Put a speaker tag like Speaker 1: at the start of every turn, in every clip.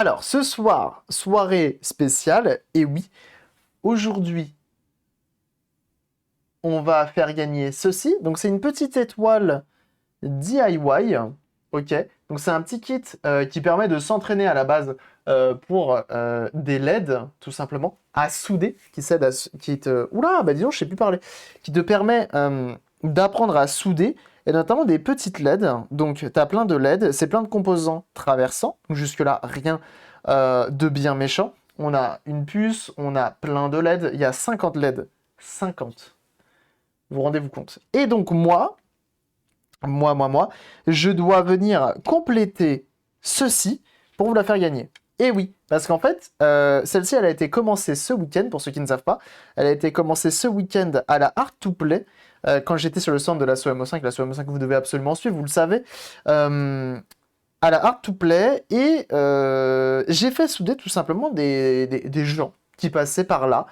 Speaker 1: Alors, ce soir, soirée spéciale, et oui, aujourd'hui, on va faire gagner ceci. Donc, c'est une petite étoile DIY, ok? Donc, c'est un petit kit qui permet de s'entraîner à la base pour des LED, tout simplement, à souder, qui s'aide à... Qui te... Oula, bah disons, je sais plus parler. Qui te permet d'apprendre à souder, et notamment des petites LED. Donc, tu as plein de LED, c'est plein de composants traversants. Jusque-là, rien de bien méchant. On a une puce, on a plein de LED. Il y a 50 LED. 50. Vous rendez-vous compte? Et donc, moi, je dois venir compléter ceci pour vous la faire gagner. Et oui, parce qu'en fait, celle-ci, elle a été commencée ce week-end, pour ceux qui ne savent pas. Elle a été commencée ce week-end à la Art to Play, quand j'étais sur le centre de la SOMO5, la SOMO5 que vous devez absolument suivre, vous le savez. À la Art to Play, et j'ai fait souder tout simplement des gens qui passaient par là.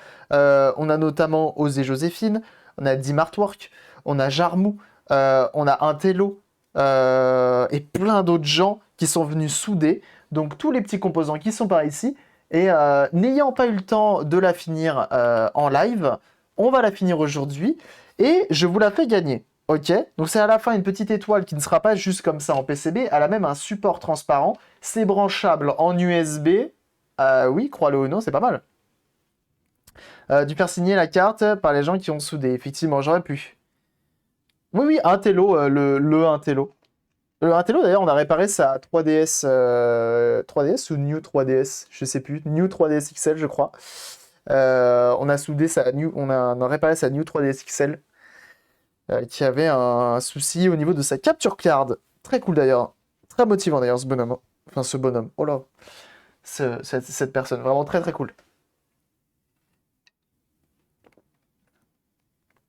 Speaker 1: On a notamment Osé Joséphine, on a Dim Artwork, on a Jarmou, on a Intello, et plein d'autres gens qui sont venus souder. Donc tous les petits composants qui sont par ici. Et n'ayant pas eu le temps de la finir en live, on va la finir aujourd'hui. Et je vous la fais gagner. Ok, donc c'est à la fin une petite étoile qui ne sera pas juste comme ça en PCB. Elle a même un support transparent. C'est branchable en USB. Oui, crois-le ou non, c'est pas mal. Du faire signer la carte par les gens qui ont soudé. Effectivement, j'aurais pu. Oui, oui, Intello, le Intello. Le Intello, d'ailleurs, on a réparé sa 3DS, 3DS ou New 3DS, je sais plus, New 3DS XL, je crois. On a soudé sa New, on a réparé sa New 3DS XL, qui avait un souci au niveau de sa capture card. Très cool d'ailleurs, très motivant d'ailleurs ce bonhomme. Enfin, ce bonhomme, oh là, cette personne, vraiment très très cool.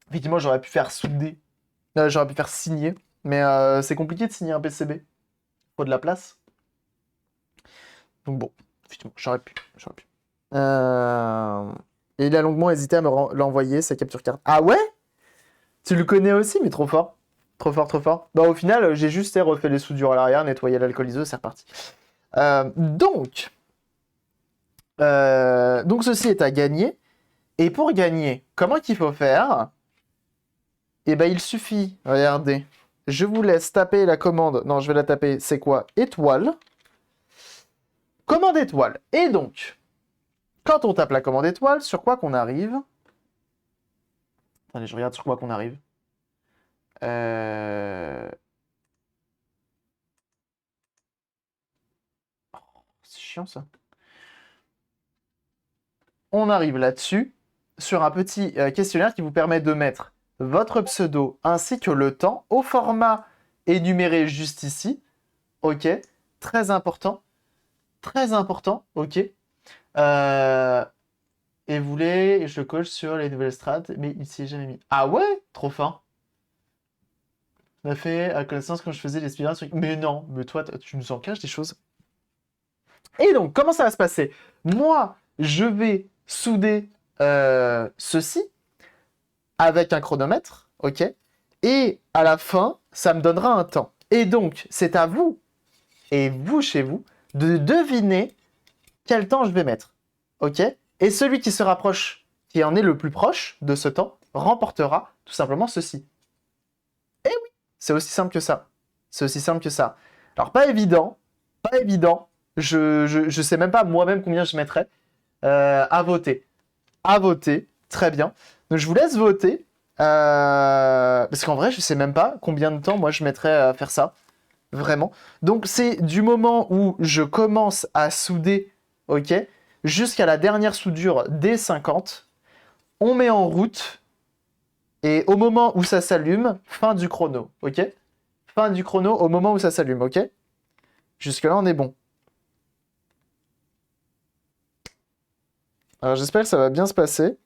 Speaker 1: Effectivement, j'aurais pu faire souder, j'aurais pu faire signer, mais c'est compliqué de signer un PCB. Faut de la place. Donc bon, effectivement, j'aurais pu. Euh, Et il a longuement hésité à me l'envoyer, sa capture card. Ah ouais? Tu le connais aussi, mais trop fort. Trop fort, trop fort. Bah au final, j'ai juste refait les soudures à l'arrière, nettoyé l'alcooliseur, c'est reparti. Donc ceci est à gagner. Et pour gagner, comment qu'il faut faire? Eh ben il suffit, regardez. Je vous laisse taper la commande. Non, je vais la taper. C'est quoi? Étoile. Commande étoile. Et donc, quand on tape la commande étoile, sur quoi qu'on arrive? Attendez, je regarde sur quoi qu'on arrive. Euh... C'est chiant ça. On arrive là-dessus, sur un petit questionnaire qui vous permet de mettre votre pseudo ainsi que le temps au format énuméré juste ici. Ok, très important. Très important, ok. Euh, Et vous voulez, je coche sur les nouvelles strates, mais il s'y est jamais mis. Ah ouais? Trop fort. On a fait à connaissance quand je faisais les spirales sur... Mais non, mais toi, tu nous en caches des choses. Et donc, comment ça va se passer? Moi, je vais souder ceci avec un chronomètre, ok? Et à la fin, ça me donnera un temps. Et donc, c'est à vous, et vous chez vous, de deviner quel temps je vais mettre, ok? Et celui qui se rapproche, qui en est le plus proche de ce temps, remportera tout simplement ceci. Et oui, c'est aussi simple que ça. C'est aussi simple que ça. Alors, pas évident, pas évident. Je sais même pas moi-même combien je mettrais à voter. À voter, très bien. Donc, je vous laisse voter. Parce qu'en vrai, je sais même pas combien de temps moi je mettrais à faire ça. Vraiment. Donc, c'est du moment où je commence à souder, ok, jusqu'à la dernière soudure des 50. On met en route. Et au moment où ça s'allume, fin du chrono, ok? Fin du chrono au moment où ça s'allume, ok? Jusque-là, on est bon. Alors, j'espère que ça va bien se passer.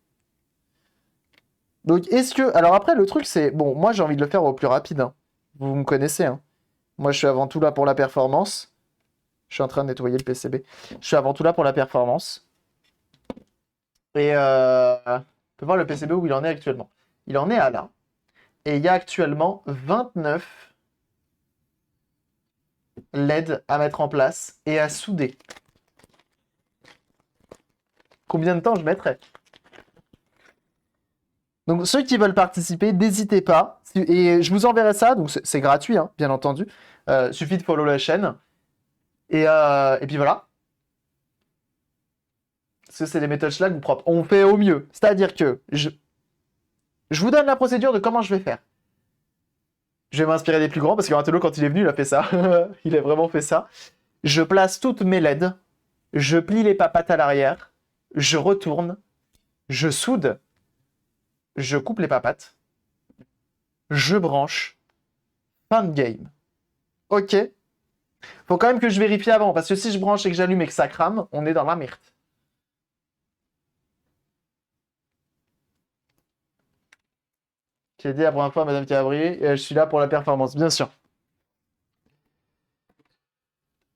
Speaker 1: Donc, est-ce que... Alors après, le truc, c'est... Bon, moi, j'ai envie de le faire au plus rapide, hein. Vous me connaissez, hein. Moi, je suis avant tout là pour la performance. Je suis en train de nettoyer le PCB. Je suis avant tout là pour la performance. Et on peut voir le PCB où il en est actuellement. Il en est à là. Et il y a actuellement 29 LED à mettre en place et à souder. combien de temps je mettrais. Donc, ceux qui veulent participer, n'hésitez pas. Et je vous enverrai ça, donc c'est gratuit, hein, bien entendu. Suffit de follow la chaîne. Et puis voilà. Parce que c'est des méthodes schlag ou propres. On fait au mieux. C'est-à-dire que je vous donne la procédure de comment je vais faire. Je vais m'inspirer des plus grands, parce que Ratello, quand il est venu, il a fait ça. Il a vraiment fait ça. Je place toutes mes LED. Je plie les papates à l'arrière. Je retourne. Je soude. Je coupe les papates. Je branche. Fin de game. Ok. Faut quand même que je vérifie avant, parce que si je branche et que j'allume et que ça crame, on est dans la merde. J'ai dit la première fois, Madame Cabri, je suis là pour la performance, bien sûr.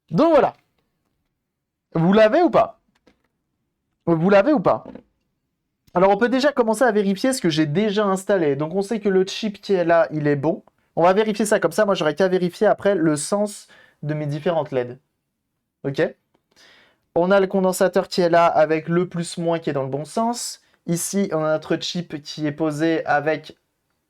Speaker 1: Donc voilà. Vous l'avez ou pas? Vous l'avez ou pas? Alors on peut déjà commencer à vérifier ce que j'ai déjà installé. Donc on sait que le chip qui est là, il est bon. On va vérifier ça comme ça. Moi, j'aurais qu'à vérifier après le sens de mes différentes LED. Ok? On a le condensateur qui est là avec le plus-moins qui est dans le bon sens. Ici, on a notre chip qui est posé avec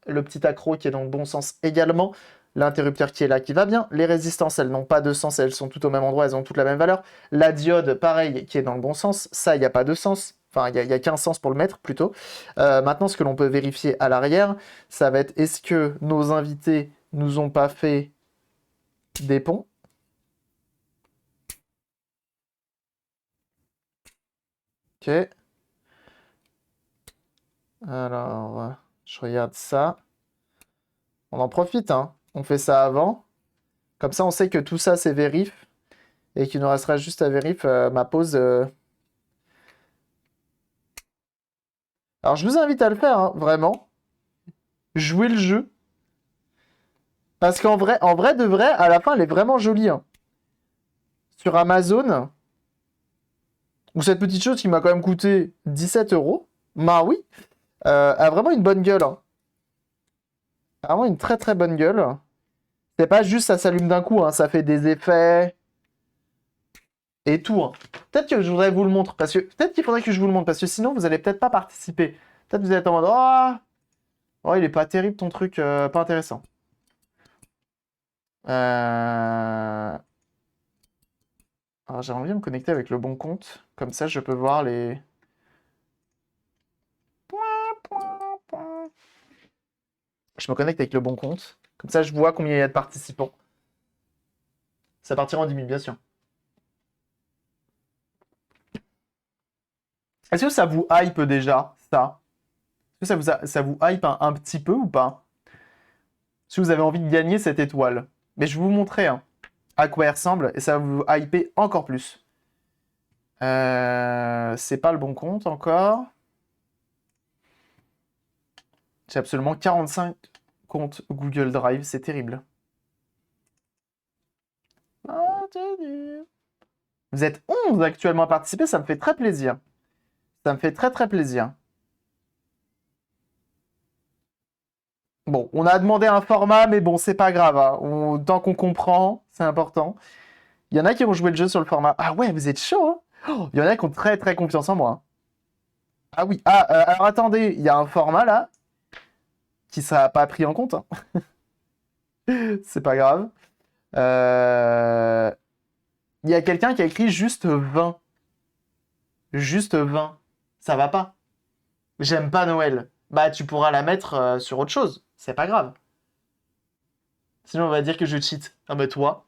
Speaker 1: le petit accro qui est dans le bon sens également. L'interrupteur qui est là qui va bien. Les résistances, elles n'ont pas de sens, elles sont toutes au même endroit, elles ont toutes la même valeur. La diode, pareil, qui est dans le bon sens. Ça, il n'y a pas de sens. Enfin, il n'y a qu'un sens pour le mettre, plutôt. Maintenant, ce que l'on peut vérifier à l'arrière, ça va être est-ce que nos invités nous ont pas fait des ponts? Ok. Alors, je regarde ça. On en profite, hein. On fait ça avant. Comme ça, on sait que tout ça, c'est vérif. Et qu'il nous restera juste à vérif ma pause. Alors, je vous invite à le faire, hein, vraiment. Jouez le jeu. Parce qu'en vrai, de vrai, à la fin, elle est vraiment jolie, hein. Sur Amazon, ou cette petite chose qui m'a quand même coûté 17 euros, bah oui, a vraiment une bonne gueule, hein. Vraiment une très très bonne gueule. C'est pas juste ça s'allume d'un coup, hein, ça fait des effets et tout, hein. Peut-être que je voudrais vous le montrer, parce que peut-être qu'il faudrait que je vous le montre, parce que sinon vous allez peut-être pas participer. Peut-être vous allez être en mode oh, il est pas terrible ton truc, pas intéressant. Alors j'ai envie de me connecter avec le bon compte, comme ça je peux voir les. Je me connecte avec le bon compte, comme ça je vois combien il y a de participants. Ça partira en 10 000, bien sûr. Est-ce que ça vous hype déjà, ça? Est-ce que ça vous hype un petit peu ou pas? Si vous avez envie de gagner cette étoile. Mais je vais vous montrer, hein, à quoi elle ressemble et ça va vous hyper encore plus. C'est pas le bon compte encore. J'ai absolument 45 comptes Google Drive, c'est terrible. Vous êtes 11 actuellement à participer, ça me fait très plaisir. Ça me fait très très plaisir. Bon, on a demandé un format, mais bon, c'est pas grave, hein. Tant qu'on comprend, c'est important. Il y en a qui vont jouer le jeu sur le format. Ah ouais, vous êtes chaud, hein. Oh, il y en a qui ont très très confiance en moi, hein. Ah oui, alors attendez, il y a un format là qui sera pas pris en compte, hein. C'est pas grave. Il y a quelqu'un qui a écrit juste 20. Juste 20. Ça va pas. J'aime pas Noël. Bah, tu pourras la mettre sur autre chose. C'est pas grave. Sinon, on va dire que je cheat. Ah bah toi.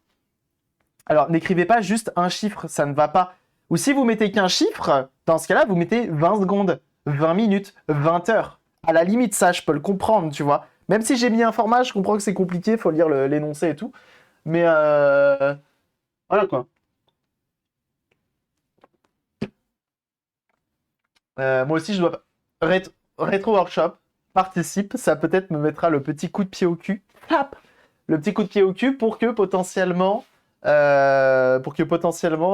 Speaker 1: Alors, n'écrivez pas juste un chiffre, ça ne va pas. Ou si vous mettez qu'un chiffre, dans ce cas-là, vous mettez 20 secondes, 20 minutes, 20 heures. À la limite, ça, je peux le comprendre, tu vois. Même si j'ai mis un format, je comprends que c'est compliqué, faut lire l'énoncé et tout. Mais voilà quoi. Moi aussi, je dois. Rétro Workshop, participe, ça peut-être me mettra le petit coup de pied au cul. Tap le petit coup de pied au cul pour que potentiellement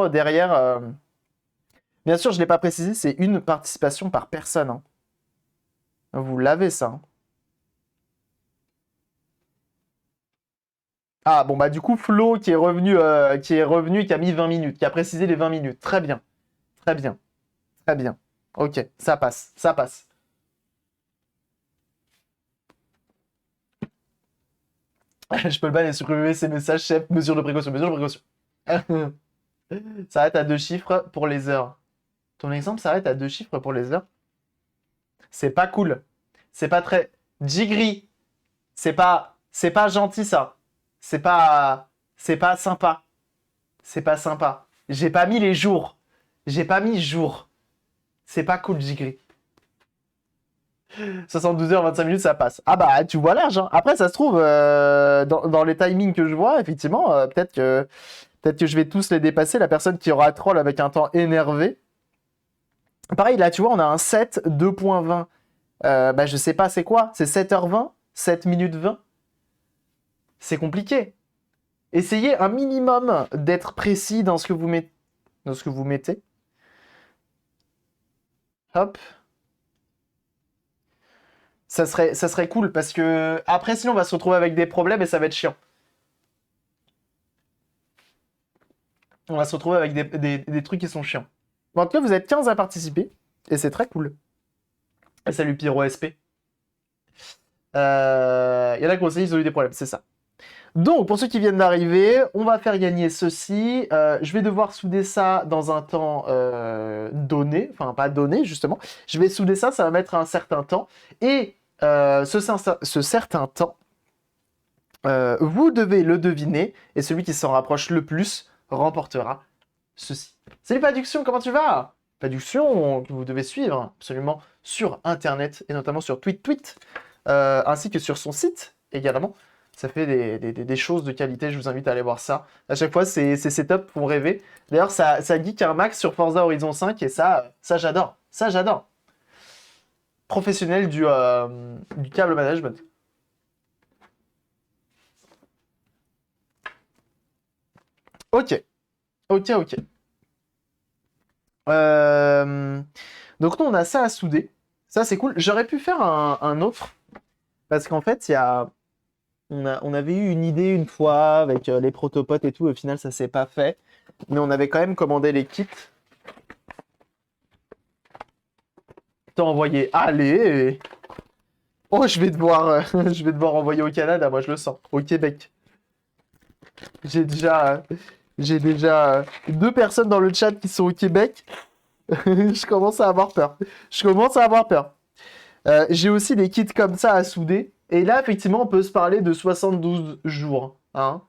Speaker 1: derrière. Bien sûr, je ne l'ai pas précisé, c'est une participation par personne, hein. Vous l'avez ça, hein. Ah bon bah du coup Flo qui est revenu et qui a mis 20 minutes, qui a précisé les 20 minutes. Très bien, très bien, très bien. Ok, ça passe, ça passe. Je peux le ban et supprimer ces messages, chef, mesure de précaution, mesure de précaution. Ça arrête à 2 chiffres pour les heures. Ton exemple s'arrête à 2 chiffres pour les heures. C'est pas cool. C'est pas très... Jigri. C'est pas gentil, ça. C'est pas sympa. C'est pas sympa. J'ai pas mis les jours. J'ai pas mis jour. C'est pas cool, Jigri. 72 heures, 25 minutes, ça passe. Ah bah, tu vois l'âge, hein. Après, ça se trouve, dans les timings que je vois, effectivement, peut-être que je vais tous les dépasser. La personne qui aura troll avec un temps énervé. Pareil, là, tu vois, on a un 7, 2.20. Bah, je sais pas, c'est quoi? C'est 7h20? 7 minutes 20? C'est compliqué. Essayez un minimum d'être précis dans ce que vous mettez. Dans ce que vous mettez. Hop. Ça serait cool parce que après, sinon, on va se retrouver avec des problèmes et ça va être chiant. On va se retrouver avec des trucs qui sont chiants. Bon, en tout cas, vous êtes 15 à participer et c'est très cool. Et salut Pyro SP. Il y en a qui ont essayé, ils ont eu des problèmes, c'est ça. Donc, pour ceux qui viennent d'arriver, on va faire gagner ceci. Je vais devoir souder ça dans un temps donné. Enfin, pas donné, justement. Je vais souder ça, ça va mettre un certain temps. Et ce certain temps, vous devez le deviner. Et celui qui s'en rapproche le plus remportera ceci. Salut Paduction, comment tu vas? Paduction, que vous devez suivre absolument sur Internet, et notamment sur TweetTweet, ainsi que sur son site également. Ça fait des choses de qualité, je vous invite à aller voir ça. À chaque fois, ces setups font rêver. D'ailleurs, ça geek un max sur Forza Horizon 5, et ça j'adore. Ça, j'adore. Professionnel du câble management. Ok. Ok. Donc nous, on a ça à souder. Ça, c'est cool. J'aurais pu faire un autre. Parce qu'en fait, on avait eu une idée une fois avec les protopotes et tout. Au final, ça s'est pas fait. Mais on avait quand même commandé les kits. T'as envoyé. Allez! Oh, je vais devoir envoyer au Canada. Moi, je le sens. Au Québec. J'ai déjà 2 personnes dans le chat qui sont au Québec. Je commence à avoir peur. J'ai aussi des kits comme ça à souder. Et là, effectivement, on peut se parler de 72 jours. Hein.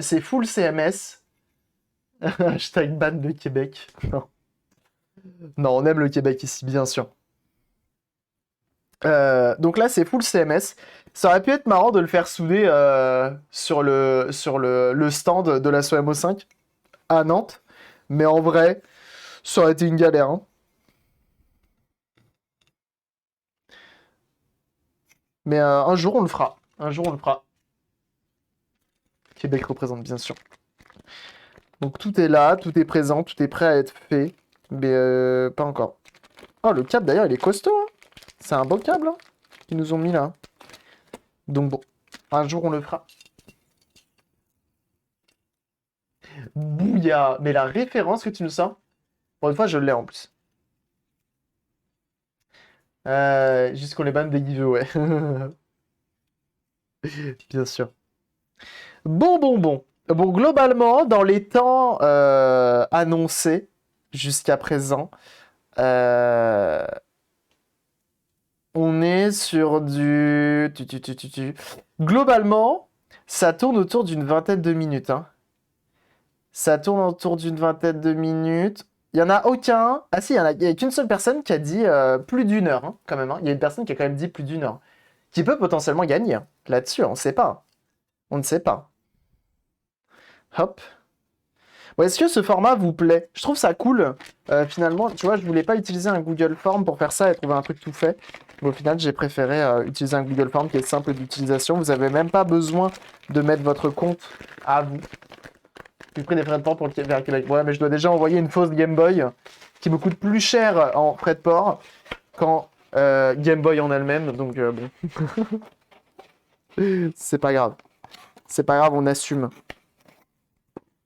Speaker 1: C'est full CMS. Hashtag ban de Québec. Non. Non, on aime le Québec ici, bien sûr. Donc là, c'est full CMS. Ça aurait pu être marrant de le faire souder sur le stand de la SOMO 5 à Nantes. Mais en vrai, ça aurait été une galère. Hein. Mais un jour, on le fera. Un jour, on le fera. Québec représente, bien sûr. Donc tout est là, tout est présent, tout est prêt à être fait. Mais pas encore. Oh, le câble, d'ailleurs, il est costaud. Hein. C'est un beau câble hein, qu'ils nous ont mis là. Donc bon, un jour, on le fera. Bouya. Mais la référence que tu nous sors, pour une fois, je l'ai en plus. Juste qu'on les banne des giveaways. Bien sûr. Bon. Bon, globalement, dans les temps annoncés jusqu'à présent, euh, on est sur du... Globalement, ça tourne autour d'une vingtaine de minutes. Hein. Ça tourne autour d'une vingtaine de minutes. Il y en a aucun... Ah si, il y a qu'une seule personne qui a dit plus d'1 heure, hein, quand même. Hein. Il y a une personne qui a quand même dit plus d'1 heure. Qui peut potentiellement gagner. Hein. Là-dessus, on ne sait pas. On ne sait pas. Hop. Bon, est-ce que ce format vous plaît? Je trouve ça cool. Finalement, tu vois, je voulais pas utiliser un Google Form pour faire ça et trouver un truc tout fait. Mais au final, j'ai préféré utiliser un Google Form qui est simple d'utilisation. Vous n'avez même pas besoin de mettre votre compte à vous. J'ai pris des frais de port pour le Québec. Ouais, mais je dois déjà envoyer une fausse Game Boy qui me coûte plus cher en frais de port qu'en Game Boy en elle-même. Donc bon. C'est pas grave. C'est pas grave, on assume.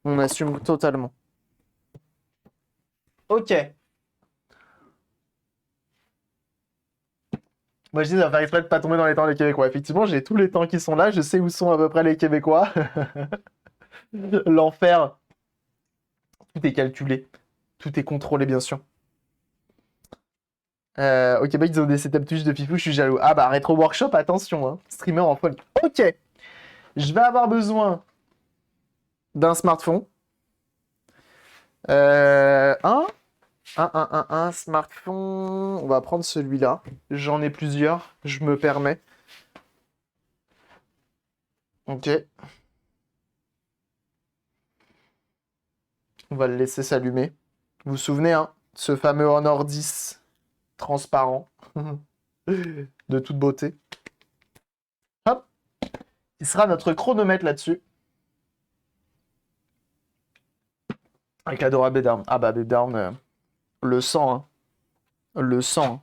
Speaker 1: On assume totalement. Ok. Moi, je dis, ça va faire exprès de pas tomber dans les temps des Québécois. Effectivement, j'ai tous les temps qui sont là. Je sais où sont à peu près les Québécois. L'enfer. Tout est calculé. Tout est contrôlé, bien sûr. Au Québec, ils ont des setups Twitch de fifou, je suis jaloux. Ah bah, Retro Workshop, attention, hein. Streamer en folie. Ok. Je vais avoir besoin d'un smartphone. Un un smartphone. On va prendre celui-là. J'en ai plusieurs, je me permets. Ok. On va le laisser s'allumer. Vous vous souvenez, hein, ce fameux Honor 10 transparent de toute beauté. Hop. Il sera notre chronomètre là-dessus. Avec l'adorable Bedarm. Ah bah Bedarm, le sang, hein. Le sang. Hein.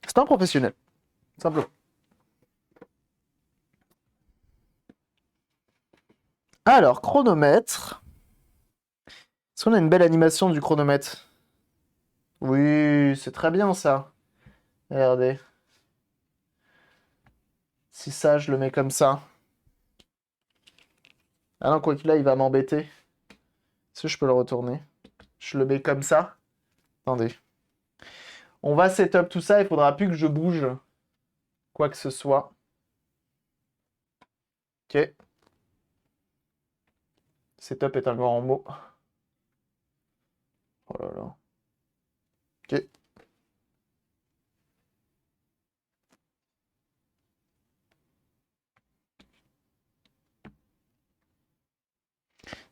Speaker 1: C'est un professionnel. Simplement. Alors, chronomètre. Est-ce qu'on a une belle animation du chronomètre? Oui, c'est très bien ça. Regardez. Si ça, je le mets comme ça. Ah non, quoi qu'il là, il va m'embêter. Est-ce que je peux le retourner? Je le mets comme ça. Attendez. On va setup tout ça, il faudra plus que je bouge quoi que ce soit. Ok. Setup est un grand mot. Oh là là. Ok.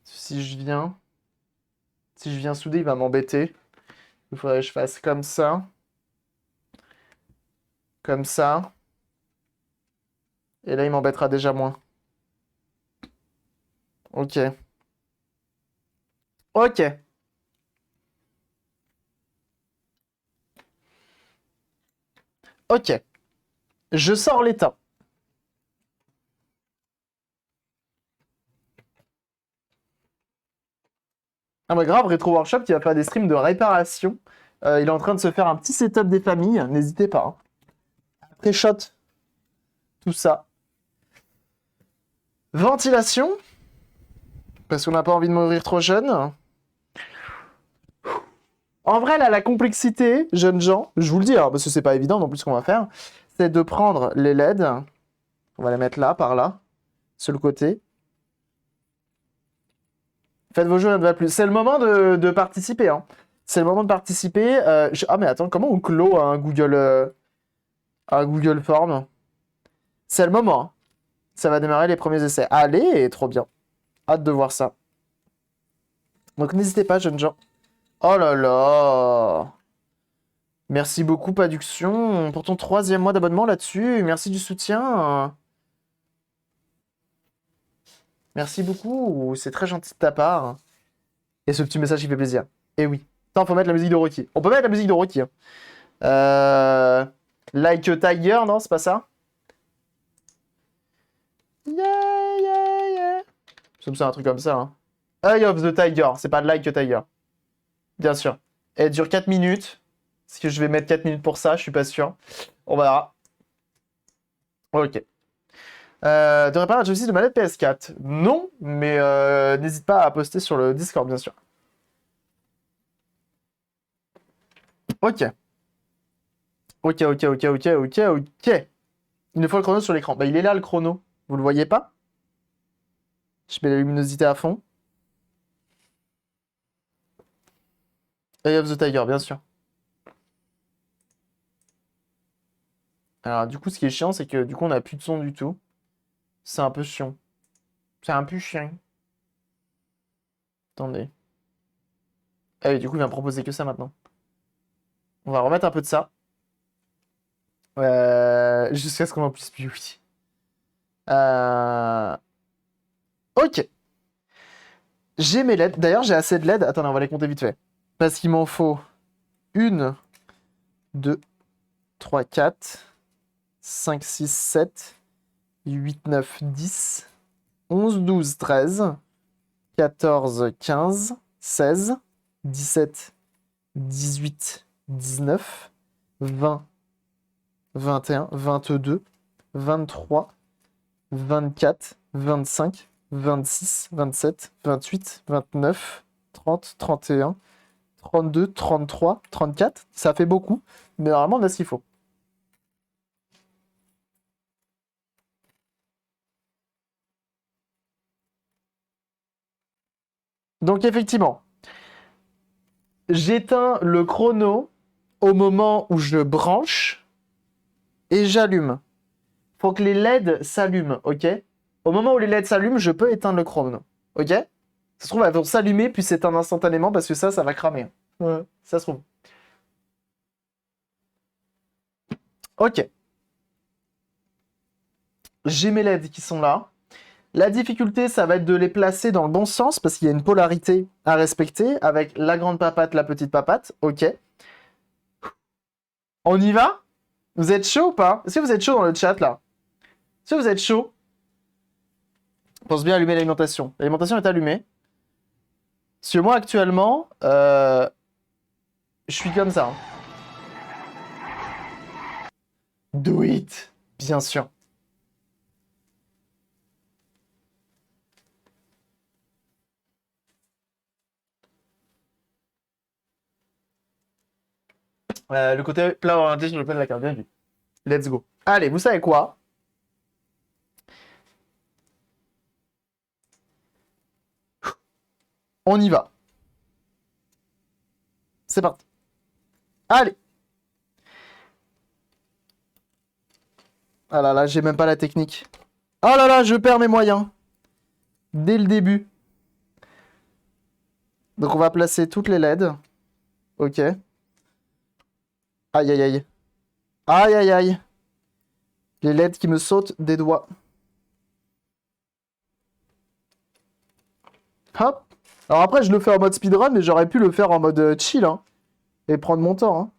Speaker 1: Si je viens... Si je viens souder, il va m'embêter. Il faudrait que je fasse comme ça. Comme ça. Et là, il m'embêtera déjà moins. Ok. Ok. Ok. Je sors l'état. Ah bah grave, Retro Workshop qui va faire des streams de réparation. Il est en train de se faire un petit setup des familles. N'hésitez pas. Hein. Pré-shot. Tout ça. Ventilation. Parce qu'on n'a pas envie de mourir trop jeune. En vrai, là, la complexité, jeunes gens, je vous le dis, hein, parce que c'est pas évident non plus ce qu'on va faire, c'est de prendre les LED. On va les mettre là, par là, sur le côté. Faites vos jeux, ne va plus. C'est le moment de participer. Hein. C'est le moment de participer. Ah, mais attends, comment on clôt un Google Form? C'est le moment. Hein. Ça va démarrer les premiers essais. Allez, trop bien. Hâte de voir ça. Donc n'hésitez pas, jeunes gens. Oh là là. Merci beaucoup, Paduction, pour ton 3e mois d'abonnement là-dessus. Merci du soutien. Merci beaucoup. C'est très gentil de ta part. Et ce petit message qui fait plaisir. Et oui. Attends, faut mettre la musique de Rocky. On peut mettre la musique de Rocky. Hein. Euh... Like a Tiger, non, c'est pas ça? Yeah, yeah, yeah. C'est un truc comme ça. Hein. Eye of the Tiger, c'est pas Like a Tiger. Bien sûr. Elle dure 4 minutes. Est-ce que je vais mettre 4 minutes pour ça? Je suis pas sûr. On verra. Ok. De réparer un joystick de manette PS4. Non, mais n'hésite pas à poster sur le Discord, bien sûr. Ok. Ok, ok, ok, ok, ok, ok. Il nous faut le chrono sur l'écran. Bah, il est là, le chrono. Vous le voyez pas? Je mets la luminosité à fond. Eye of the Tiger, bien sûr. Alors, du coup, ce qui est chiant, c'est que du coup, on n'a plus de son du tout. C'est un peu chiant. C'est un peu chiant. Attendez. Ah oui, du coup, il vient me proposer que ça maintenant. On va remettre un peu de ça. Jusqu'à ce qu'on en puisse plus, oui. Ok. J'ai mes LED. D'ailleurs, j'ai assez de LED. Attendez, on va les compter vite fait. Parce qu'il m'en faut 1, 2, 3, 4, 5, 6, 7, 8, 9, 10, 11, 12, 13, 14, 15, 16, 17, 18, 19, 20, 21, 22, 23, 24, 25, 26, 27, 28, 29, 30, 31, 32, 33, 34. Ça fait beaucoup, mais normalement, on a ce qu'il faut. Donc, effectivement, j'éteins le chrono au moment où je branche et j'allume. Faut que les LED s'allument, ok? Au moment où les LED s'allument, je peux éteindre le chrono, ok? Ça se trouve, elles vont s'allumer puis s'éteindre instantanément parce que ça va cramer. Ouais, ça se trouve. Ok. J'ai mes LED qui sont là. La difficulté, ça va être de les placer dans le bon sens parce qu'il y a une polarité à respecter avec la grande papate, la petite papate. Ok. On y va? Vous êtes chaud ou pas? Est-ce que vous êtes chaud dans le chat là? Est-ce que vous êtes chaud? Pense bien à allumer l'alimentation. L'alimentation est allumée. Parce que moi actuellement, je suis comme ça. Do it, bien sûr. Le côté plat orienté sur le plan de la carte, bien vu. Let's go. Allez, vous savez quoi? On y va. C'est parti. Allez. Ah là là, j'ai même pas la technique. Oh là là, je perds mes moyens. Dès le début. Donc on va placer toutes les LED. Ok. Aïe aïe aïe. Aïe aïe aïe. Les LED qui me sautent des doigts. Hop. Alors après, je le fais en mode speedrun, mais j'aurais pu le faire en mode chill, hein, et prendre mon temps, hein.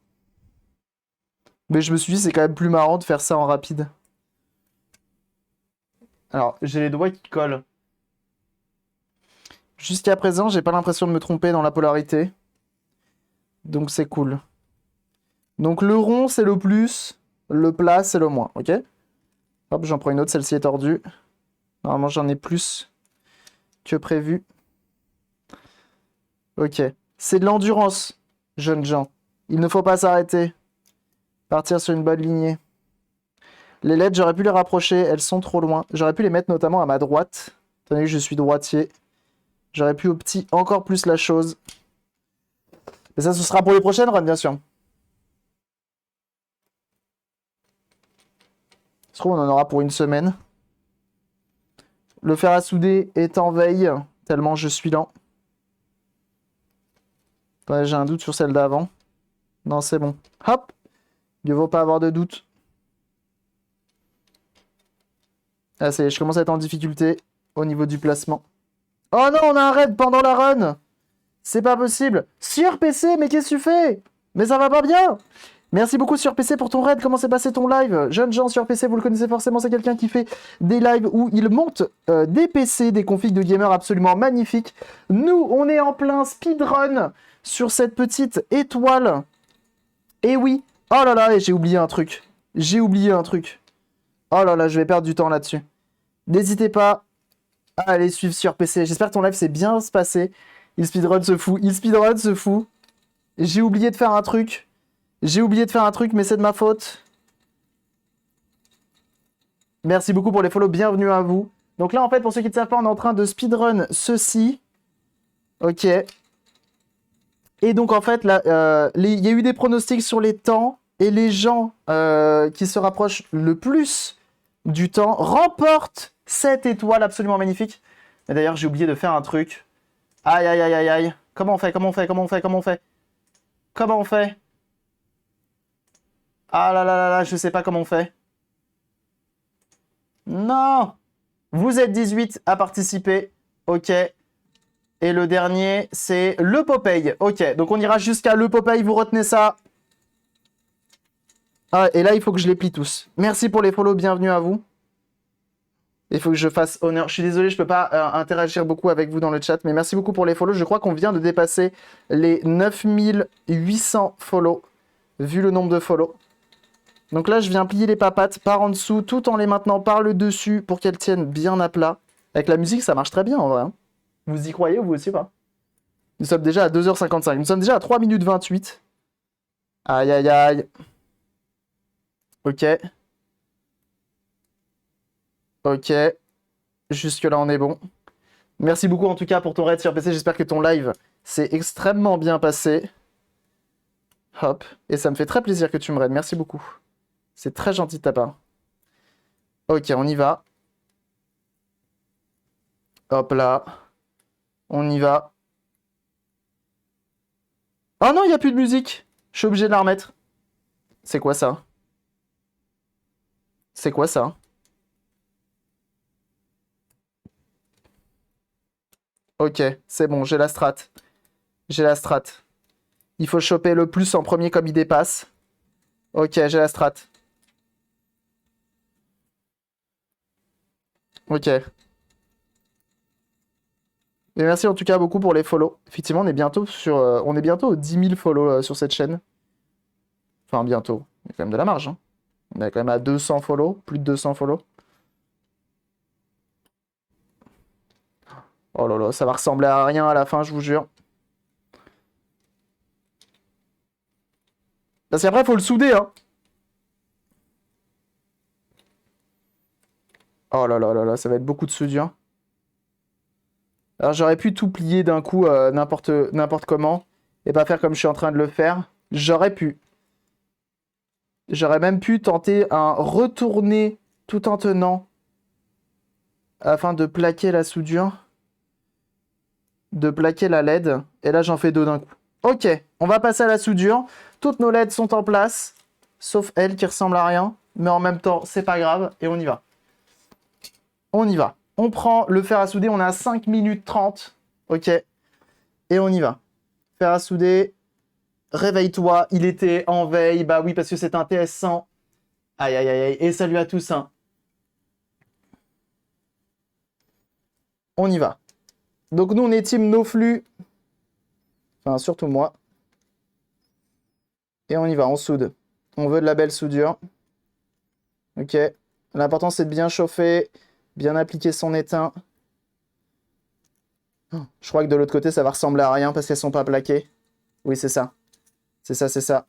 Speaker 1: Mais je me suis dit, c'est quand même plus marrant de faire ça en rapide. Alors, j'ai les doigts qui collent. Jusqu'à présent, j'ai pas l'impression de me tromper dans la polarité. Donc c'est cool. Donc le rond, c'est le plus. Le plat, c'est le moins, ok? Hop, j'en prends une autre, celle-ci est tordue. Normalement, j'en ai plus que prévu. Ok. C'est de l'endurance, jeunes gens. Il ne faut pas s'arrêter. Partir sur une bonne lignée. Les LED, j'aurais pu les rapprocher, elles sont trop loin. J'aurais pu les mettre notamment à ma droite. Étant donné que je suis droitier. J'aurais pu opti encore plus la chose. Mais ça, ce sera pour les prochaines runs, bien sûr. Je trouve on en aura pour une semaine. Le fer à souder est en veille, tellement je suis lent. Attendez, j'ai un doute sur celle d'avant. Non, c'est bon. Hop! Il ne vaut pas avoir de doute. Ah, ça y est, je commence à être en difficulté au niveau du placement. Oh non, on a un raid pendant la run! C'est pas possible! Sur PC, mais qu'est-ce que tu fais? Mais ça va pas bien! Merci beaucoup sur PC pour ton raid. Comment s'est passé ton live? Jeune Jean sur PC, vous le connaissez forcément, c'est quelqu'un qui fait des lives où il monte des PC, des configs de gamers absolument magnifiques. Nous, on est en plein speedrun sur cette petite étoile. Et oui, oh là là, j'ai oublié un truc. J'ai oublié un truc. Oh là là, je vais perdre du temps là-dessus. N'hésitez pas à aller suivre sur PC. J'espère que ton live s'est bien passé. Il speedrun ce fou. Il speedrun ce fou. J'ai oublié de faire un truc. J'ai oublié de faire un truc, mais c'est de ma faute. Merci beaucoup pour les follow. Bienvenue à vous. Donc là, en fait, pour ceux qui ne savent pas, on est en train de speedrun ceci. Ok. Et donc, en fait, là, il y a eu des pronostics sur les temps. Et les gens qui se rapprochent le plus du temps remportent cette étoile absolument magnifique. Et d'ailleurs, j'ai oublié de faire un truc. Aïe, aïe, aïe, aïe, aïe. Comment on fait? Comment on fait? Comment on fait? Comment on fait? Comment on fait? Ah là là là là, je sais pas comment on fait. Non! Vous êtes 18 à participer. Ok. Et le dernier, c'est le Popeye. Ok, donc on ira jusqu'à le Popeye, vous retenez ça. Ah, et là, il faut que je les plie tous. Merci pour les follow, bienvenue à vous. Il faut que je fasse honneur. Je suis désolé, je peux pas interagir beaucoup avec vous dans le chat, mais merci beaucoup pour les follow. Je crois qu'on vient de dépasser les 9800 follow, vu le nombre de follow. Donc là, je viens plier les papates par en dessous, tout en les maintenant par le dessus pour qu'elles tiennent bien à plat. Avec la musique, ça marche très bien en vrai. Hein. Vous y croyez ou vous aussi pas? Nous sommes déjà à 2h55. Nous sommes déjà à 3 minutes 28. Aïe, aïe, aïe. Ok. Ok. Jusque-là, on est bon. Merci beaucoup en tout cas pour ton raid sur PC. J'espère que ton live s'est extrêmement bien passé. Hop. Et ça me fait très plaisir que tu me raides. Merci beaucoup. C'est très gentil de ta part. Ok, on y va. Hop là. On y va. Oh non, il n'y a plus de musique. Je suis obligé de la remettre. C'est quoi ça? C'est quoi ça? Ok, c'est bon, j'ai la strat. J'ai la strat. Il faut choper le plus en premier comme il dépasse. Ok, j'ai la strat. Ok. Et merci en tout cas beaucoup pour les follow. Effectivement, on est bientôt aux 10 000 follow sur cette chaîne. Enfin, bientôt. Il y a quand même de la marge. Hein. On est quand même à 200 follow, plus de 200 follow. Oh là là, ça va ressembler à rien à la fin, je vous jure. Parce qu'après, il faut le souder, hein. Oh là là là là, ça va être beaucoup de soudure. Alors j'aurais pu tout plier d'un coup n'importe comment et pas faire comme je suis en train de le faire. J'aurais pu. J'aurais même pu tenter un retourner tout en tenant afin de plaquer la soudure, de plaquer la LED. Et là j'en fais deux d'un coup. Ok, on va passer à la soudure. Toutes nos LED sont en place, sauf elle qui ressemble à rien. Mais en même temps, c'est pas grave et on y va. On y va. On prend le fer à souder, on est à 5 minutes 30. Ok. Et on y va. Fer à souder. Réveille-toi, il était en veille. Bah oui, parce que c'est un TS100. Aïe, aïe, aïe, aïe. Et salut à tous. Hein. On y va. Donc nous, on est team no flux. Enfin, surtout moi. Et on y va, on soude. On veut de la belle soudure. Ok. L'important, c'est de bien chauffer, bien appliquer son étain. Je crois que de l'autre côté, ça va ressembler à rien parce qu'elles sont pas plaquées. Oui, c'est ça. C'est ça, c'est ça.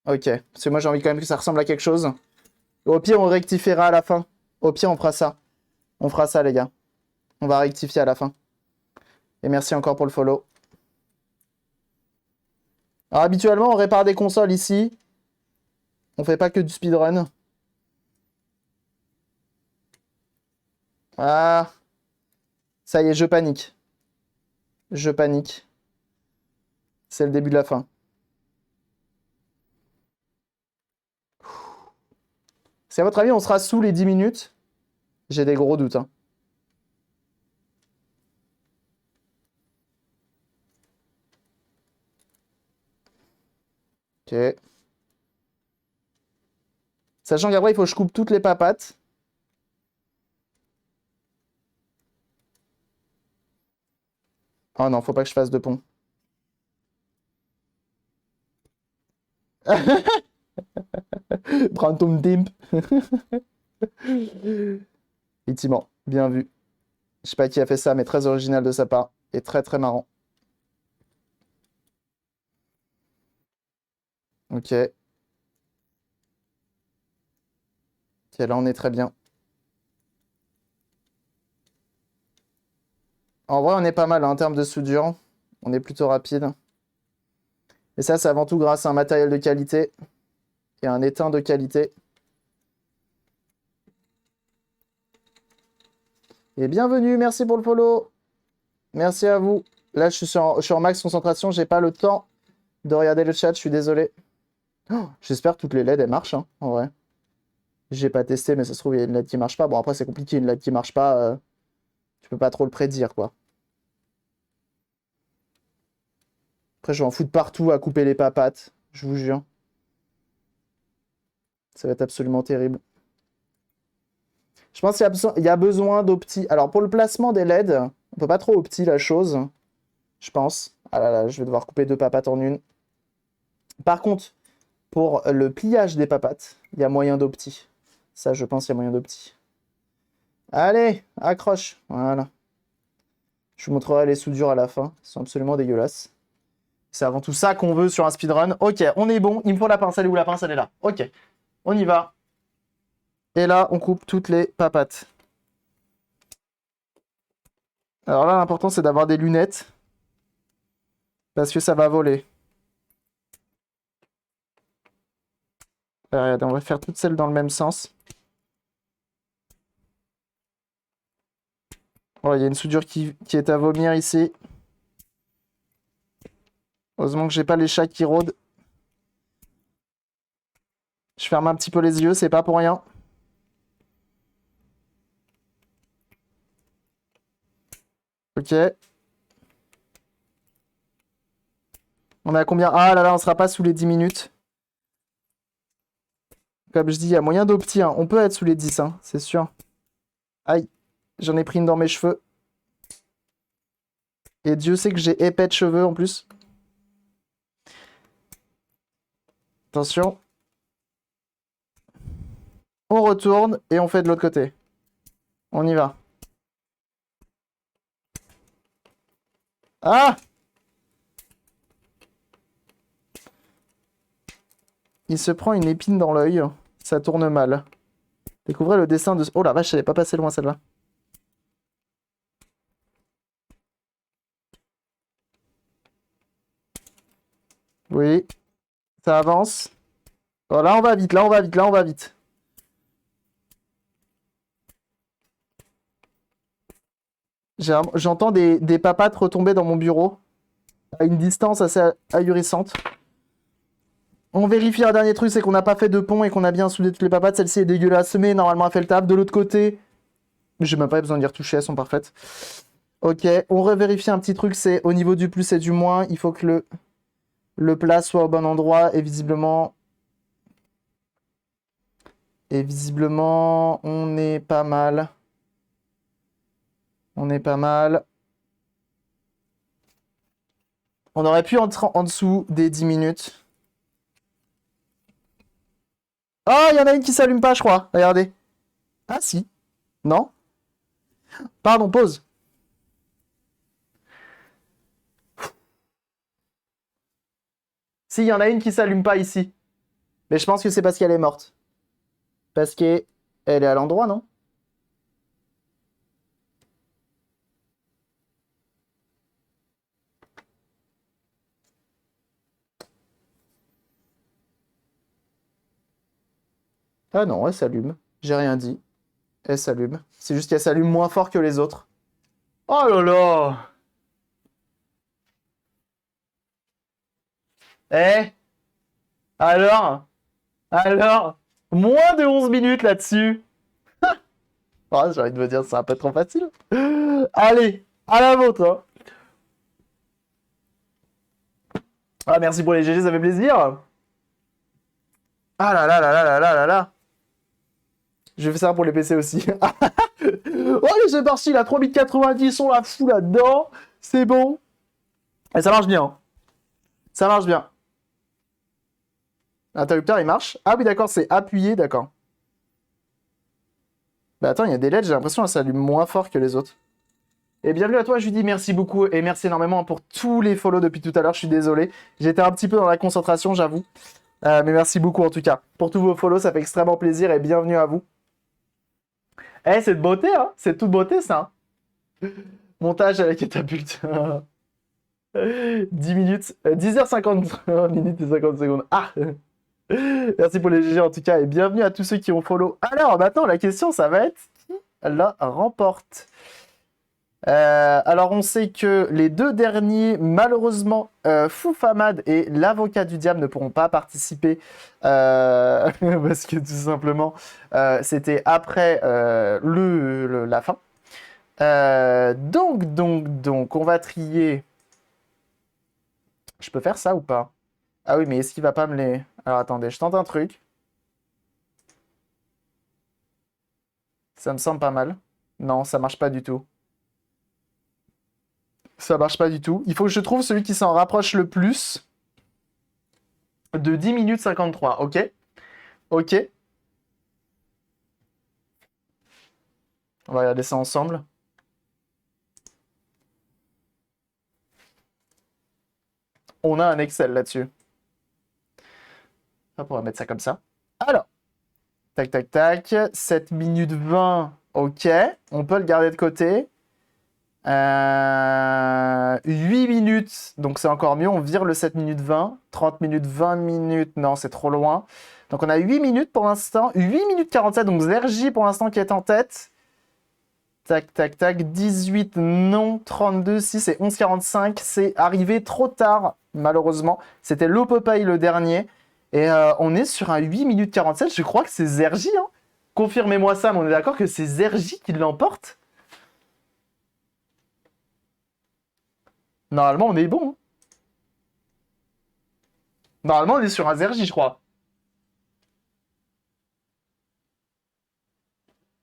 Speaker 1: Ok. Parce que moi, j'ai envie quand même que ça ressemble à quelque chose. Au pire, on rectifiera à la fin. Au pire, on fera ça. On fera ça, les gars. On va rectifier à la fin. Et merci encore pour le follow. Alors, habituellement, on répare des consoles ici. On fait pas que du speedrun. Ah. Ça y est, je panique. Je panique. C'est le début de la fin. Si à votre avis, on sera sous les 10 minutes, j'ai des gros doutes. Hein. Ok. Sachant qu'après, il faut que je coupe toutes les papates. Oh non, faut pas que je fasse de pont. Prends ton dimp. Effectivement, bien vu. Je sais pas qui a fait ça, mais très original de sa part. Et très très marrant. Ok. Ok, là on est très bien. En vrai, on est pas mal hein, en termes de soudure. On est plutôt rapide. Et ça, c'est avant tout grâce à un matériel de qualité et un étain de qualité. Et bienvenue, merci pour le follow. Merci à vous. Là, je suis en max concentration, j'ai pas le temps de regarder le chat, je suis désolé. Oh, j'espère que toutes les LED, elles marchent, hein, en vrai. J'ai pas testé, mais ça se trouve, il y a une LED qui marche pas. Bon, après, c'est compliqué, une LED qui marche pas, tu peux pas trop le prédire, quoi. Après, je vais en foutre partout à couper les papates, je vous jure. Ça va être absolument terrible. Je pense qu'il y a besoin d'opti. Alors, pour le placement des LED, on peut pas trop opti la chose, je pense. Ah là là, je vais devoir couper deux papates en une. Par contre, pour le pliage des papates, il y a moyen d'opti. Ça, je pense, il y a moyen d'opti. Allez, accroche. Voilà. Je vous montrerai les soudures à la fin. Ils sont absolument dégueulasses. C'est avant tout ça qu'on veut sur un speedrun. Ok, on est bon. Il me faut la pince. Elle est où la pince? Elle est là. Ok, on y va. Et là, on coupe toutes les papates. Alors là, l'important, c'est d'avoir des lunettes. Parce que ça va voler. Regardez, on va faire toutes celles dans le même sens. Oh, il y a une soudure qui est à vomir ici. Heureusement que j'ai pas les chats qui rôdent. Je ferme un petit peu les yeux, c'est pas pour rien. Ok. On est à combien? Ah là là, on sera pas sous les 10 minutes. Comme je dis, il y a moyen d'opti. Hein. On peut être sous les 10, hein, c'est sûr. Aïe, j'en ai pris une dans mes cheveux. Et Dieu sait que j'ai épais de cheveux en plus. Attention. On retourne et on fait de l'autre côté. On y va. Ah! Il se prend une épine dans l'œil. Ça tourne mal. Découvrez le dessin de... Oh la vache, elle est pas passée loin celle-là. Oui. Ça avance. Oh, là on va vite, là on va vite, là on va vite. J'entends des papates retomber dans mon bureau. À une distance assez ahurissante. On vérifie un dernier truc, c'est qu'on n'a pas fait de pont et qu'on a bien soudé toutes les papates. Celle-ci est dégueulasse, mais normalement elle fait le taf. De l'autre côté, j'ai même pas besoin d'y retoucher, elles sont parfaites. Ok, on revérifie un petit truc, c'est au niveau du plus et du moins, il faut que le plat soit au bon endroit et visiblement... Et visiblement, on est pas mal. On est pas mal. On aurait pu entrer en dessous des 10 minutes. Oh, il y en a une qui s'allume pas, je crois. Regardez. Ah, si. Non? Pardon, pause. Si, il y en a une qui s'allume pas ici. Mais je pense que c'est parce qu'elle est morte. Parce qu'elle est à l'endroit, non? Ah non, elle s'allume. J'ai rien dit. Elle s'allume. C'est juste qu'elle s'allume moins fort que les autres. Oh là là! Eh? Alors? Alors? Moins de 11 minutes là-dessus. Oh, j'ai envie de me dire, c'est un peu trop facile. Allez, à la vôtre. Hein. Ah, merci pour les GG, ça fait plaisir. Ah là là là là là là là là. Je fais ça pour les PC aussi. Oh, allez, c'est parti, la 3090, on la fout là-dedans. C'est bon. Et ça marche bien. Hein. Ça marche bien. L'interrupteur, il marche. Ah oui, d'accord, c'est appuyé, d'accord. Bah attends, il y a des LED, j'ai l'impression que ça allume moins fort que les autres. Et bienvenue à toi, Judy, merci beaucoup et merci énormément pour tous les follow depuis tout à l'heure, je suis désolé. J'étais un petit peu dans la concentration, j'avoue. Mais merci beaucoup en tout cas. Pour tous vos follow, ça fait extrêmement plaisir et bienvenue à vous. Eh, c'est de beauté, hein? C'est de toute beauté, ça. Hein. Montage avec catapulte. 10 minutes, 10h50 minutes et 50 secondes. Ah! Merci pour les GG en tout cas et bienvenue à tous ceux qui ont follow. Alors maintenant, la question, ça va être qui la remporte? Alors on sait que les deux derniers, malheureusement, Foufamad et l'avocat du diable ne pourront pas participer parce que tout simplement c'était après la fin. Donc, on va trier. Je peux faire ça ou pas? Ah oui, mais est-ce qu'il va pas me les... Alors attendez, je tente un truc. Ça me semble pas mal. Non, ça marche pas du tout. Ça marche pas du tout. Il faut que je trouve celui qui s'en rapproche le plus. de 10 minutes 53, ok? Ok. On va regarder ça ensemble. On a un Excel là-dessus. Hop, on va mettre ça comme ça. Alors, tac, tac, tac. 7 minutes 20, ok. On peut le garder de côté. 8 minutes, donc c'est encore mieux. On vire le 7 minutes 20. 30 minutes, 20 minutes, non, c'est trop loin. Donc on a 8 minutes pour l'instant. 8 minutes 47, donc Zergy pour l'instant qui est en tête. Tac, tac, tac. 18, non. 32, 6 et 11,45. C'est arrivé trop tard, malheureusement. C'était le Popeye le dernier. Et on est sur un 8 minutes 47. Je crois que c'est Zergy. Hein. Confirmez-moi ça, mais on est d'accord que c'est Zergy qui l'emporte. Normalement, on est bon. Hein. Normalement, on est sur un Zergy, je crois.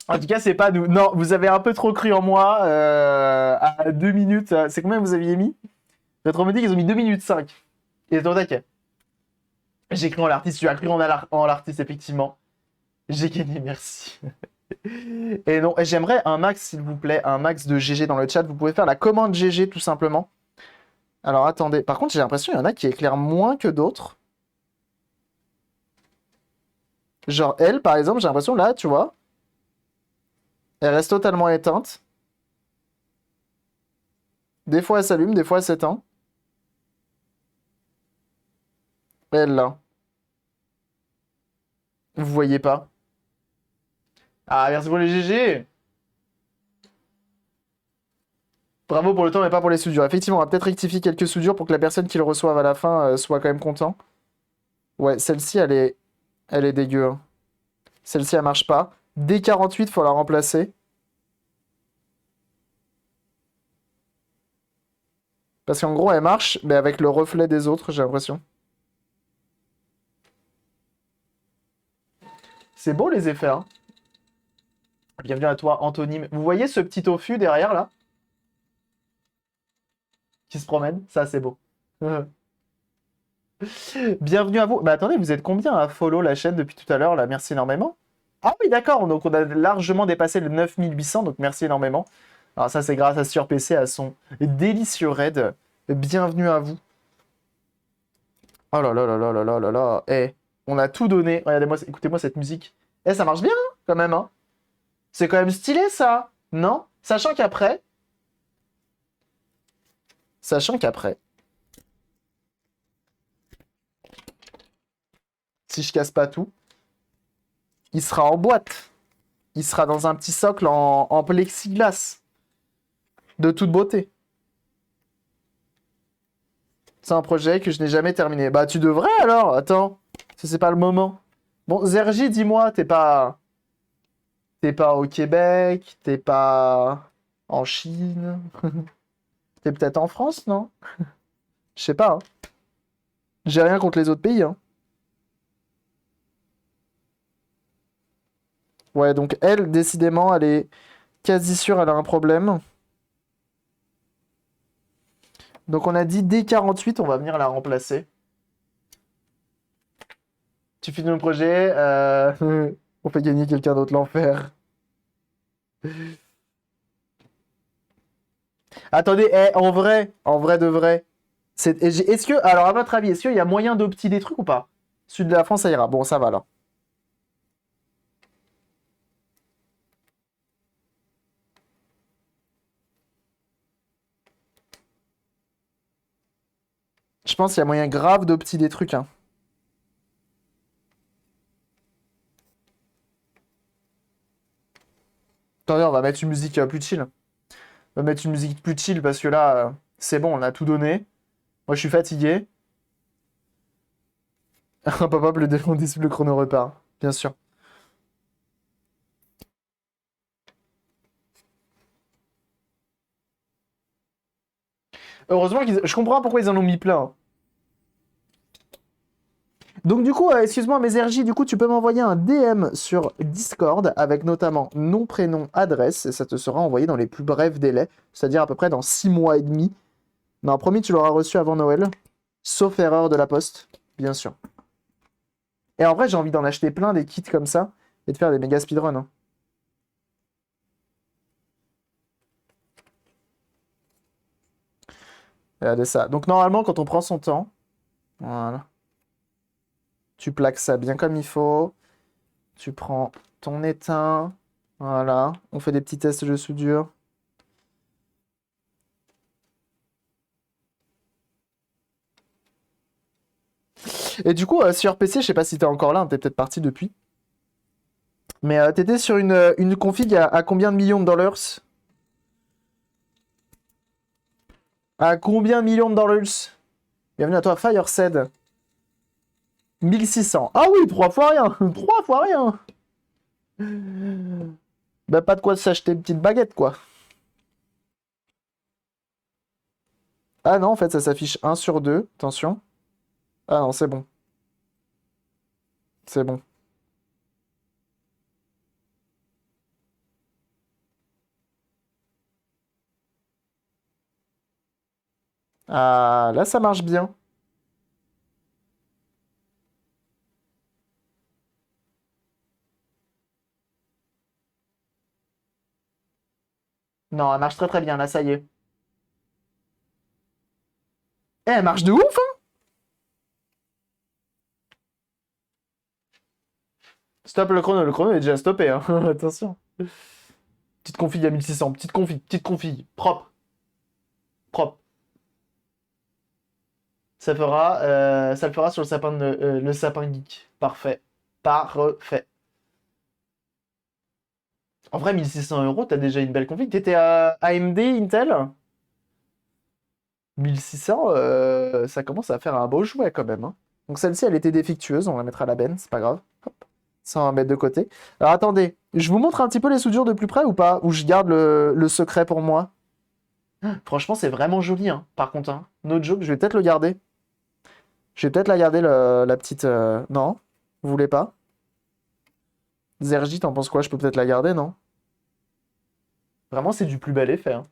Speaker 1: En tout cas, c'est pas nous. Non, vous avez un peu trop cru en moi. À 2 minutes. C'est combien vous aviez mis? Votre me dit qu'ils ont mis 2 minutes 5. Ils étaient au taquet. J'ai cru en l'artiste, tu as cru en l'artiste, effectivement. J'ai gagné, merci. Et non, j'aimerais un max, s'il vous plaît, un max de GG dans le chat. Vous pouvez faire la commande GG, tout simplement. Alors, attendez. Par contre, j'ai l'impression qu'il y en a qui éclairent moins que d'autres. Genre, elle, par exemple, j'ai l'impression, là, tu vois, elle reste totalement éteinte. Des fois, elle s'allume, des fois, elle s'éteint. Elle, là. Vous voyez pas. Ah, merci pour les GG. Bravo pour le temps, mais pas pour les soudures. Effectivement, on va peut-être rectifier quelques soudures pour que la personne qui le reçoive à la fin soit quand même content. Ouais, celle-ci, elle est dégueu. Hein. Celle-ci, elle marche pas. D48, faut la remplacer. Parce qu'en gros, elle marche, mais avec le reflet des autres, j'ai l'impression. C'est beau les effets, hein. Bienvenue à toi, Anthonyme. Vous voyez ce petit tofu derrière, là? Qui se promène? Ça, c'est beau. Bienvenue à vous. Bah attendez, vous êtes combien à follow la chaîne depuis tout à l'heure, là? Merci énormément. Ah oui, d'accord. Donc on a largement dépassé le 9800, donc merci énormément. Alors ça, c'est grâce à Sur PC, à son délicieux raid. Bienvenue à vous. Oh là là là là là là là là. Eh, on a tout donné. Regardez-moi, écoutez-moi cette musique. Eh, ça marche bien, hein, quand même, hein. C'est quand même stylé, ça. Non? Sachant qu'après, si je casse pas tout, il sera en boîte. Il sera dans un petit socle en plexiglas. De toute beauté. C'est un projet que je n'ai jamais terminé. Bah, tu devrais alors. Attends. C'est pas le moment. Bon, Zergy, dis-moi, t'es pas. T'es pas au Québec, t'es pas en Chine. T'es peut-être en France, non? Je sais pas. Hein. J'ai rien contre les autres pays. Hein. Ouais, donc elle, décidément, elle est quasi sûre, elle a un problème. Donc on a dit D48, on va venir la remplacer. Tu finis le projet, on fait gagner quelqu'un d'autre l'enfer. Attendez, en vrai de vrai, est-ce que, alors à votre avis, est-ce qu'il y a moyen d'opter des trucs ou pas? Sud de la France, ça ira. Bon, ça va alors. Je pense qu'il y a moyen grave d'opter des trucs. Hein. Attendez, on va mettre une musique plus chill. On va mettre une musique plus chill parce que là, c'est bon, on a tout donné. Moi, je suis fatigué. Un pop-up, le chrono repart. Bien sûr. Heureusement je comprends pas pourquoi ils en ont mis plein. Hein. Donc du coup, excuse-moi, mes RJ, du coup, tu peux m'envoyer un DM sur Discord avec notamment nom, prénom, adresse, et ça te sera envoyé dans les plus brefs délais, c'est-à-dire à peu près dans 6 mois et demi. Non, promis, tu l'auras reçu avant Noël, sauf erreur de la poste, bien sûr. Et en vrai, j'ai envie d'en acheter plein des kits comme ça et de faire des méga speedruns, hein. Regardez ça. Donc normalement, quand on prend son temps, voilà, tu plaques ça bien comme il faut. Tu prends ton étain. Voilà. On fait des petits tests de soudure. Et du coup, sur PC, je sais pas si t'es encore là, hein, t'es peut-être parti depuis. Mais t'étais sur une config à combien de millions de dollars? À combien de millions de dollars? Bienvenue à toi, Firesaid. 1600. Ah oui, trois fois rien. Trois fois rien. Bah, pas de quoi s'acheter une petite baguette, quoi. Ah non, en fait, ça s'affiche 1/2. Attention. Ah non, c'est bon. C'est bon. Ah, là, ça marche bien. Non, elle marche très très bien, là, ça y est. Eh, elle marche de ouf, hein? Stop le chrono est déjà stoppé, hein. Attention. Petite config à 1600, petite config, propre, propre. Ça le fera sur le sapin geek. Parfait. Parfait. En vrai, 1600 €, t'as déjà une belle config. T'étais à AMD, Intel? 1600, ça commence à faire un beau jouet quand même, hein. Donc celle-ci, elle était défectueuse, on la mettra à la benne, c'est pas grave. Hop, ça, on va mettre de côté. Alors attendez, je vous montre un petit peu les soudures de plus près ou pas? Ou je garde le secret pour moi? Franchement, c'est vraiment joli, hein, par contre, hein. No joke, je vais peut-être le garder. Je vais peut-être la garder, la petite... Non? Vous voulez pas? Zergy, t'en penses quoi? Je peux peut-être la garder, non? Vraiment, c'est du plus bel effet, hein.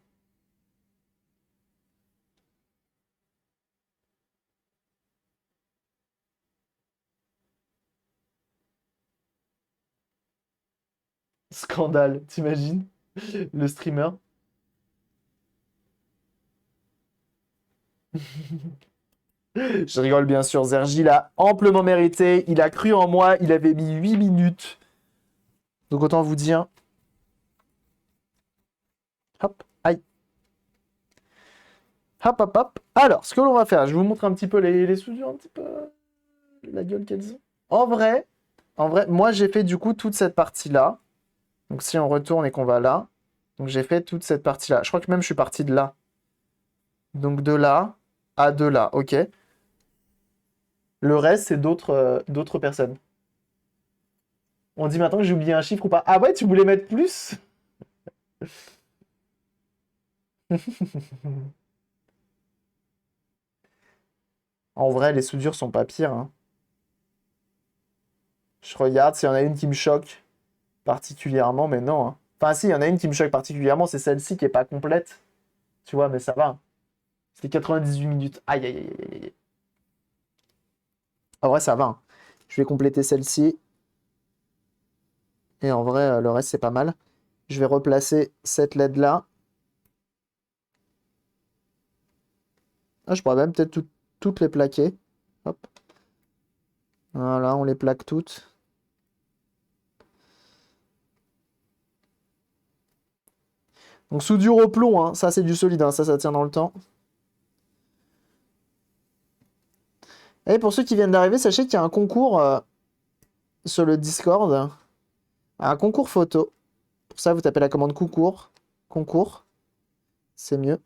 Speaker 1: Scandale, t'imagines? Le streamer. Je rigole bien sûr, Zergy l'a amplement mérité. Il a cru en moi, il avait mis 8 minutes. Donc autant vous dire. Hop, aïe. Hop, hop, hop. Alors, ce que l'on va faire, je vous montre un petit peu les soudures, un petit peu la gueule qu'elles ont. En vrai, moi j'ai fait du coup toute cette partie-là. Donc si on retourne et qu'on va là, donc j'ai fait toute cette partie-là. Je crois que même je suis parti de là. Donc de là à de là, ok. Le reste, c'est d'autres personnes. On dit maintenant que j'ai oublié un chiffre ou pas. Ah ouais, tu voulais mettre plus? En vrai, les soudures sont pas pires, hein. Je regarde s'il y en a une qui me choque particulièrement, mais non, hein. Enfin, si, il y en a une qui me choque particulièrement, c'est celle-ci qui est pas complète. Tu vois, mais ça va. C'était 98 minutes. Aïe, aïe, aïe, aïe, aïe. En vrai, ça va, hein. Je vais compléter celle-ci. Et en vrai, le reste, c'est pas mal. Je vais replacer cette LED-là. Ah, je pourrais même peut-être toutes les plaquer. Hop. Voilà, on les plaque toutes. Donc soudure au plomb, hein. Ça c'est du solide, hein. Ça tient dans le temps. Et pour ceux qui viennent d'arriver, sachez qu'il y a un concours sur le Discord. Un concours photo. Pour ça, vous tapez la commande concours. Concours. C'est mieux.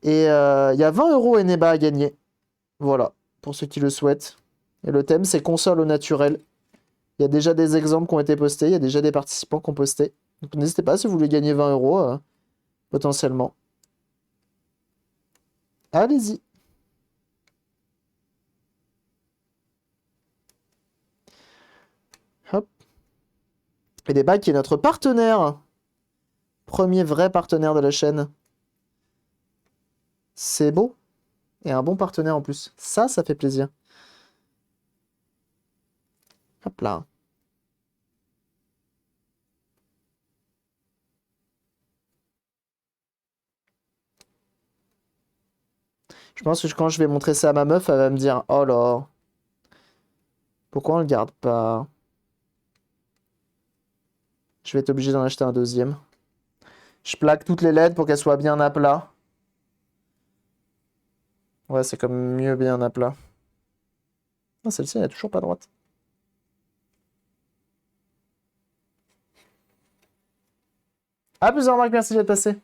Speaker 1: Et il y a 20 € Eneba à gagner. Voilà, pour ceux qui le souhaitent. Et le thème, c'est console au naturel. Il y a déjà des exemples qui ont été postés. Il y a déjà des participants qui ont posté. Donc n'hésitez pas si vous voulez gagner 20 € potentiellement. Allez-y. Hop. Et des bagues qui est notre partenaire. Premier vrai partenaire de la chaîne. C'est beau. Et un bon partenaire en plus. Ça fait plaisir. Hop là. Je pense que quand je vais montrer ça à ma meuf, elle va me dire, oh là, pourquoi on le garde pas? Je vais être obligé d'en acheter un deuxième. Je plaque toutes les LED pour qu'elles soient bien à plat. Ouais, c'est comme mieux bien à plat. Ah, celle-ci, elle est toujours pas droite. Ah, plusieurs remarques, merci d'être passé.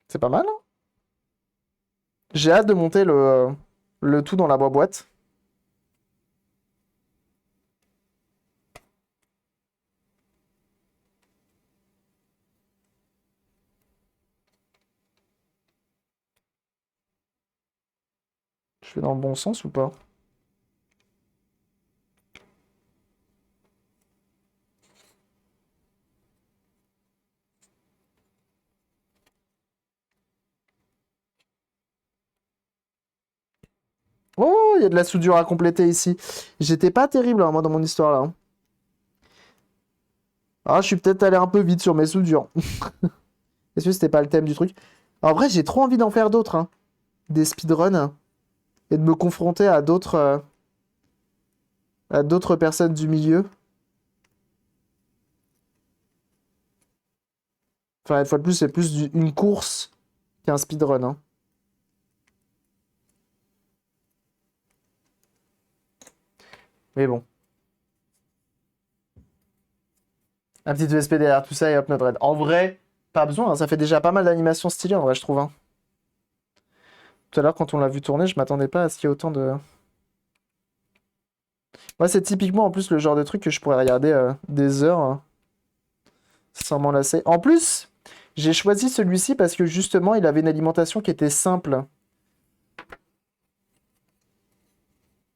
Speaker 1: C'est pas mal, hein? J'ai hâte de monter le tout dans la boîte. Je vais dans le bon sens ou pas? Oh, il y a de la soudure à compléter ici. J'étais pas terrible, hein, moi, dans mon histoire, là, hein. Ah, je suis peut-être allé un peu vite sur mes soudures. Est-ce que c'était pas le thème du truc? En vrai, j'ai trop envie d'en faire d'autres, hein. Des speedruns, hein, et de me confronter à d'autres personnes du milieu. Enfin, une fois de plus, c'est plus une course qu'un speedrun, hein. Mais bon. Un petit ESP derrière tout ça et hop, notre raid. En vrai, pas besoin, hein, ça fait déjà pas mal d'animations stylées, en vrai, je trouve, hein. Tout à l'heure, quand on l'a vu tourner, je m'attendais pas à ce qu'il y ait autant de... Moi, c'est typiquement, en plus, le genre de truc que je pourrais regarder des heures, hein, sans m'en lasser. En plus, j'ai choisi celui-ci parce que, justement, il avait une alimentation qui était simple.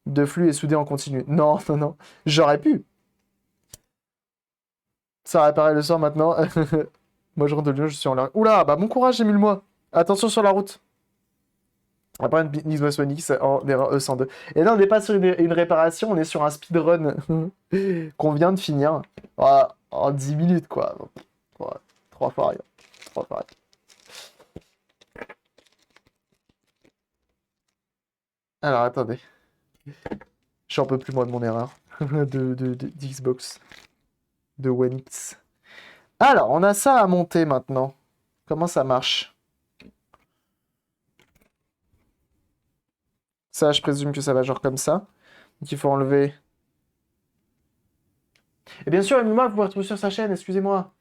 Speaker 1: De flux et soudé en continu. Non, non, non. J'aurais pu. Ça réapparaît le soir maintenant. Moi, je rentre de Lyon, je suis en l'air. Oula, bah bon courage, Émile-moi. Attention sur la route. Après une Xbox One X en erreur E102. Et là, on n'est pas sur une réparation, on est sur un speedrun qu'on vient de finir. Voilà, en 10 minutes, quoi. Donc, trois fois rien. Trois fois rien. Alors, attendez. J'en peux plus, moi, de mon erreur. D'Xbox. De One X. Alors, on a ça à monter maintenant. Comment ça marche? Ça, je présume que ça va genre comme ça. Donc, il faut enlever. Et bien sûr, Emile-moi, vous pouvez retrouver sur sa chaîne, excusez-moi.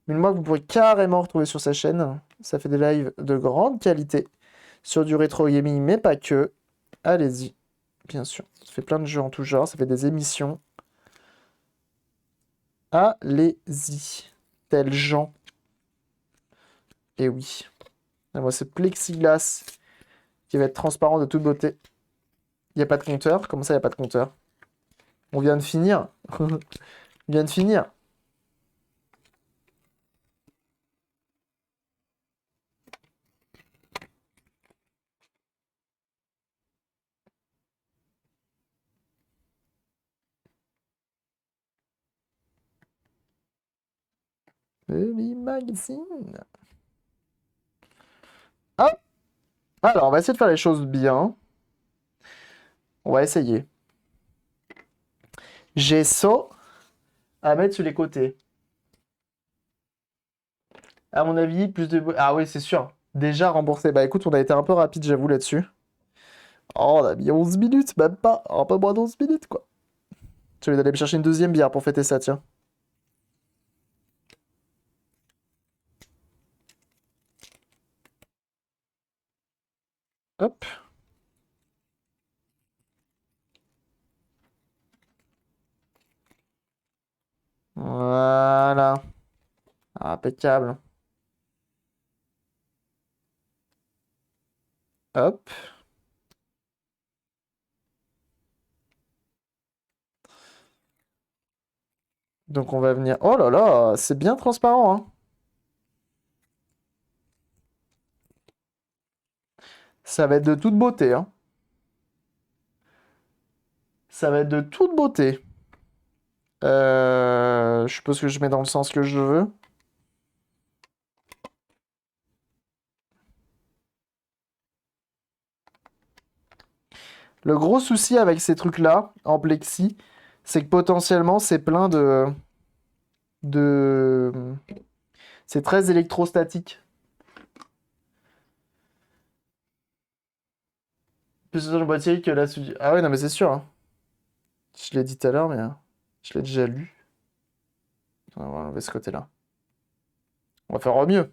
Speaker 1: Emile-moi, vous pourrez carrément retrouver sur sa chaîne. Ça fait des lives de grande qualité sur du rétro gaming, mais pas que. Allez-y, bien sûr. Ça fait plein de jeux en tout genre, ça fait des émissions. Allez-y. Tel Jean. Et oui. Et moi, c'est plexiglas qui va être transparent de toute beauté. Il n'y a pas de compteur. Comment ça, il n'y a pas de compteur? On vient de finir. On vient de finir. Baby Magazine. Hop. Alors, on va essayer de faire les choses bien. On va essayer. J'ai ça à mettre sur les côtés. À mon avis, plus de... Ah oui, c'est sûr. Déjà remboursé. Bah écoute, on a été un peu rapide, j'avoue, là-dessus. Oh, on a mis 11 minutes, même pas. Un peu moins d'11 minutes, quoi. Je vais aller me chercher une deuxième bière pour fêter ça, tiens. Hop. Voilà. Impeccable. Hop. Donc on va venir... Oh là là, c'est bien transparent, hein. Ça va être de toute beauté, hein. Ça va être de toute beauté. Je suppose que je mets dans le sens que je veux. Le gros souci avec ces trucs-là, en plexi, c'est que potentiellement, c'est plein de... C'est très électrostatique. Plus sur le boîtier que là-dessus. Ah ouais, non, mais c'est sûr, hein. Je l'ai dit tout à l'heure, mais je l'ai déjà lu. On va enlever ce côté-là. On va faire au mieux.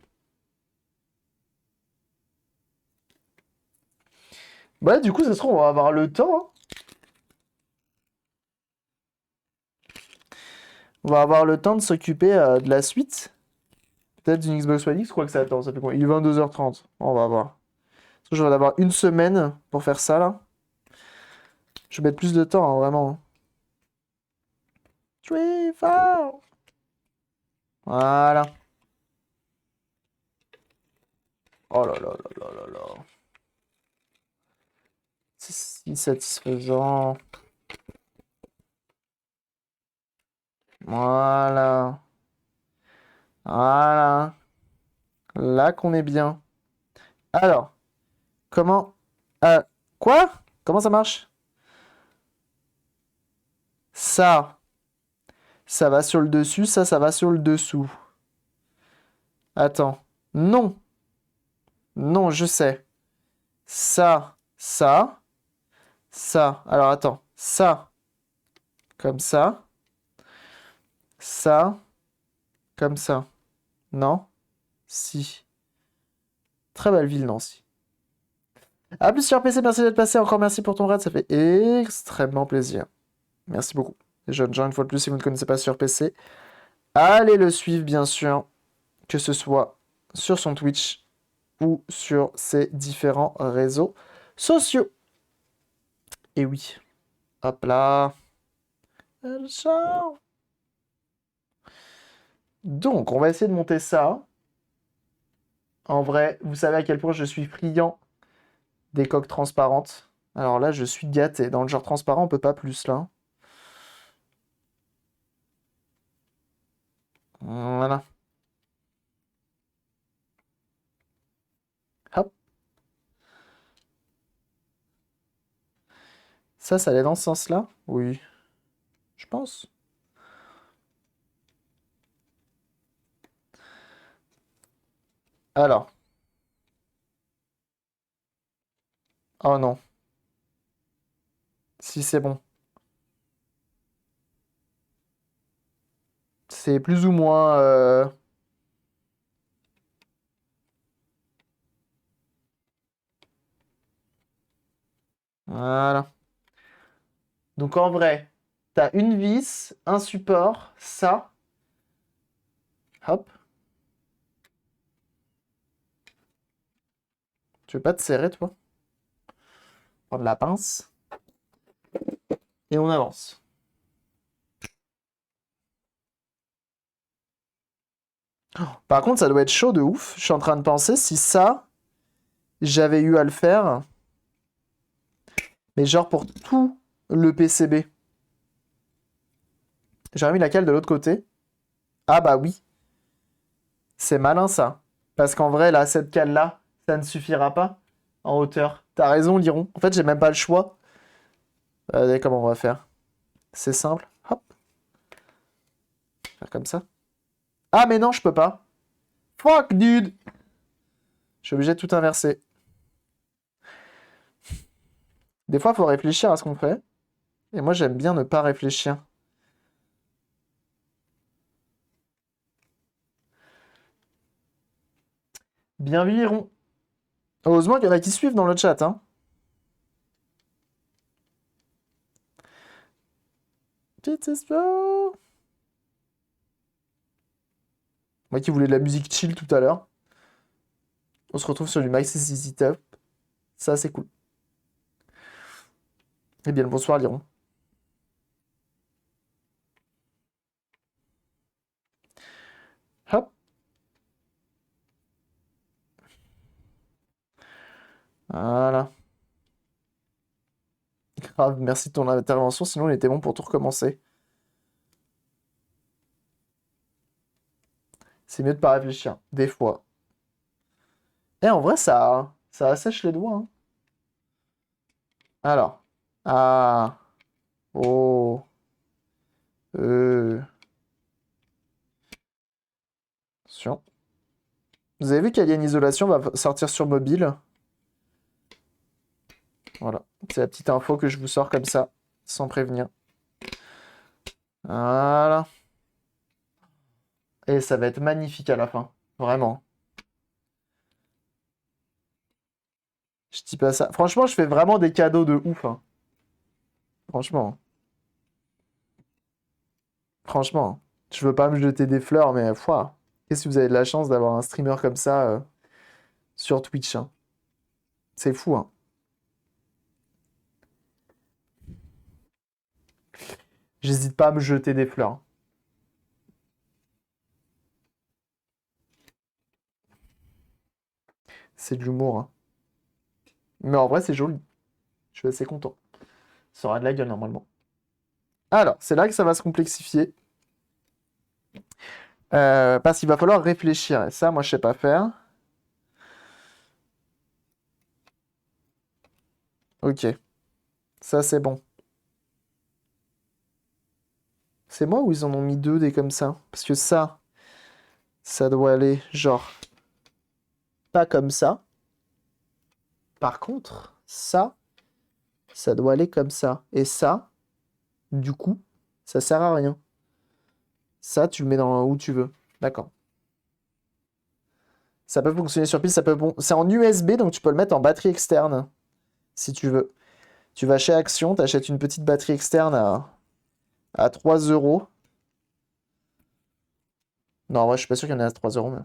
Speaker 1: Bah, du coup, ça se trouve, on va avoir le temps, hein. On va avoir le temps de s'occuper de la suite. Peut-être d'une Xbox One X, je crois que ça attend. Ça fait quoi? Il est 22h30. On va voir. Je vais avoir une semaine pour faire ça, là. Je vais mettre plus de temps, hein, vraiment. 3, 4. Voilà. Oh là là là là là là. C'est si satisfaisant. Voilà. Voilà. Là qu'on est bien. Alors, comment... quoi? Comment ça marche? Ça va sur le dessus, ça va sur le dessous. Attends. Non. Non, je sais. Ça. Alors attends. Ça, comme ça. Ça, comme ça. Non? Si. Très belle ville, Nancy. A plus sur PC, merci d'être passé. Encore merci pour ton raid, ça fait extrêmement plaisir. Merci beaucoup. Jeune gens, une fois de plus, si vous ne connaissez pas sur PC, allez le suivre, bien sûr, que ce soit sur son Twitch ou sur ses différents réseaux sociaux. Et oui. Hop là. Ciao. Donc, on va essayer de monter ça. En vrai, vous savez à quel point je suis friand des coques transparentes. Alors là, je suis gâté. Dans le genre transparent, on peut pas plus, là. Voilà. Hop. Ça allait dans ce sens-là? Oui, je pense. Alors. Oh non. Si c'est bon. C'est plus ou moins... Voilà. Donc en vrai, t'as une vis, un support, ça. Hop. Tu veux pas te serrer, toi? Prendre la pince. Et on avance. Par contre, ça doit être chaud de ouf. Je suis en train de penser si ça, j'avais eu à le faire. Mais genre pour tout le PCB. J'aurais mis la cale de l'autre côté. Ah bah oui. C'est malin ça. Parce qu'en vrai, là, cette cale-là, ça ne suffira pas en hauteur. T'as raison, Liron. En fait, j'ai même pas le choix. Regardez comment on va faire. C'est simple. Hop. Faire comme ça. Ah mais non, je peux pas. Fuck, dude. Je suis obligé de tout inverser. Des fois, il faut réfléchir à ce qu'on fait. Et moi, j'aime bien ne pas réfléchir. Bien vu, Liron. Heureusement qu'il y en a qui suivent dans le chat, hein. Petite espoir. Moi qui voulais de la musique chill tout à l'heure. On se retrouve sur du Maxi CC Top. Ça, c'est cool. Eh bien, le bonsoir, Liron. Hop. Voilà. Grave, merci de ton intervention, sinon il était bon pour tout recommencer. C'est mieux de pas réfléchir, des fois. Et en vrai, ça assèche les doigts, hein. Alors. Ah. Oh. Euh. Attention. Vous avez vu qu'Alien Isolation va sortir sur mobile? Voilà. C'est la petite info que je vous sors comme ça, sans prévenir. Voilà. Et ça va être magnifique à la fin. Vraiment. Je dis pas ça. Franchement, je fais vraiment des cadeaux de ouf, hein. Franchement. Franchement. Je veux pas me jeter des fleurs, mais foi. Qu'est-ce que vous avez de la chance d'avoir un streamer comme ça sur Twitch, hein. C'est fou, hein. J'hésite pas à me jeter des fleurs. C'est de l'humour, hein. Mais en vrai, c'est joli. Je suis assez content. Ça aura de la gueule, normalement. Alors, c'est là que ça va se complexifier. Parce qu'il va falloir réfléchir. Et ça, moi, je sais pas faire. Ok. Ça, c'est bon. C'est moi ou ils en ont mis deux des comme ça? Parce que ça doit aller genre pas comme ça. Par contre, ça doit aller comme ça. Et ça, du coup, ça sert à rien. Ça, tu le mets dans où tu veux. D'accord. Ça peut fonctionner sur pile, ça peut... Bon, c'est en USB, donc tu peux le mettre en batterie externe, si tu veux. Tu vas chez Action, t'achètes une petite batterie externe à 3 euros. Non, en vrai, je suis pas sûr qu'il y en ait à 3 euros, mais...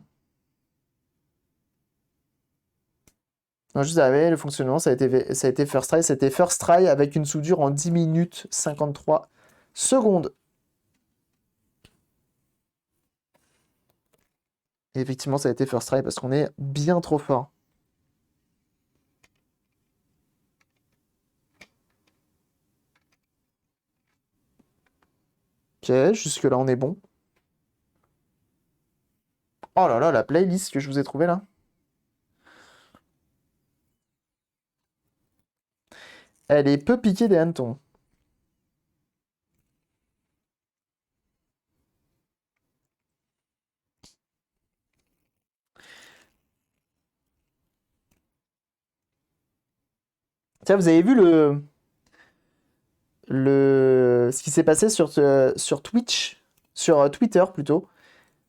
Speaker 1: Non, juste le fonctionnement, ça a été First Try. C'était First Try avec une soudure en 10 minutes 53 secondes. Et effectivement, ça a été First Try parce qu'on est bien trop fort. Ok, jusque-là, on est bon. Oh là là, la playlist que je vous ai trouvée là. Elle est peu piquée des hannetons. Tiens, vous avez vu ce qui s'est passé sur Twitch, sur Twitter plutôt,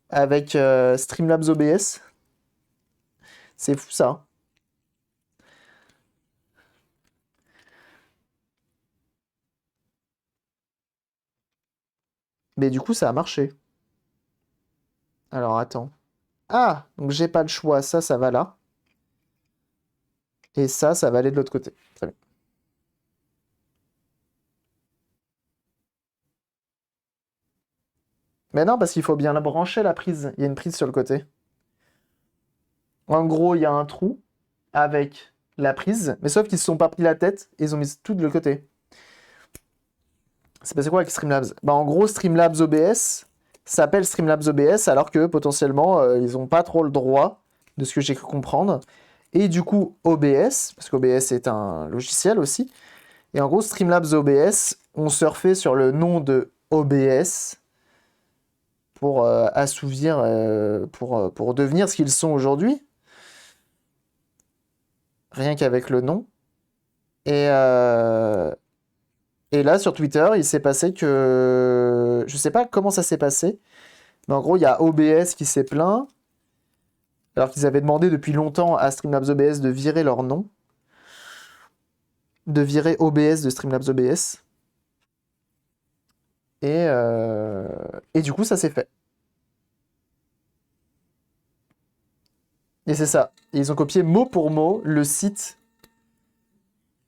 Speaker 1: avec Streamlabs OBS? C'est fou ça. Mais du coup, ça a marché. Alors attends. Ah, donc j'ai pas le choix. Ça va là. Et ça va aller de l'autre côté. Très bien. Mais non, parce qu'il faut bien la brancher la prise. Il y a une prise sur le côté. En gros, il y a un trou avec la prise, mais sauf qu'ils se sont pas pris la tête et ils ont mis tout de l'autre côté. C'est passé quoi avec Streamlabs? Bah en gros, Streamlabs OBS s'appelle Streamlabs OBS alors que potentiellement ils ont pas trop le droit de ce que j'ai cru comprendre. Et du coup, OBS, parce qu'OBS est un logiciel aussi, et en gros, Streamlabs OBS ont surfé sur le nom de OBS pour assouvir, pour devenir ce qu'ils sont aujourd'hui, rien qu'avec le nom. Et, et là, sur Twitter, il s'est passé que... Je sais pas comment ça s'est passé, mais en gros, il y a OBS qui s'est plaint, alors qu'ils avaient demandé depuis longtemps à Streamlabs OBS de virer leur nom, de virer OBS de Streamlabs OBS. Et du coup, ça s'est fait. Et c'est ça. Et ils ont copié mot pour mot le site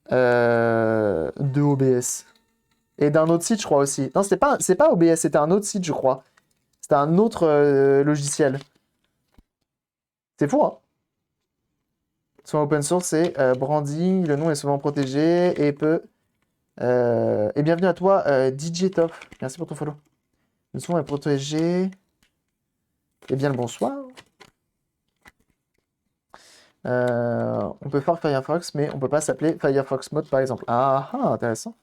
Speaker 1: de OBS. Et d'un autre site, je crois aussi. Non, c'est pas OBS, c'était un autre site, je crois. C'était un autre logiciel. C'est fou, hein? Son open source est Brandy, le nom est souvent protégé et peut... et bienvenue à toi, DJ Top. Merci pour ton follow. Le son est protégé. Eh bien le bonsoir. On peut faire Firefox, mais on peut pas s'appeler Firefox Mode par exemple. Ah, ah, intéressant.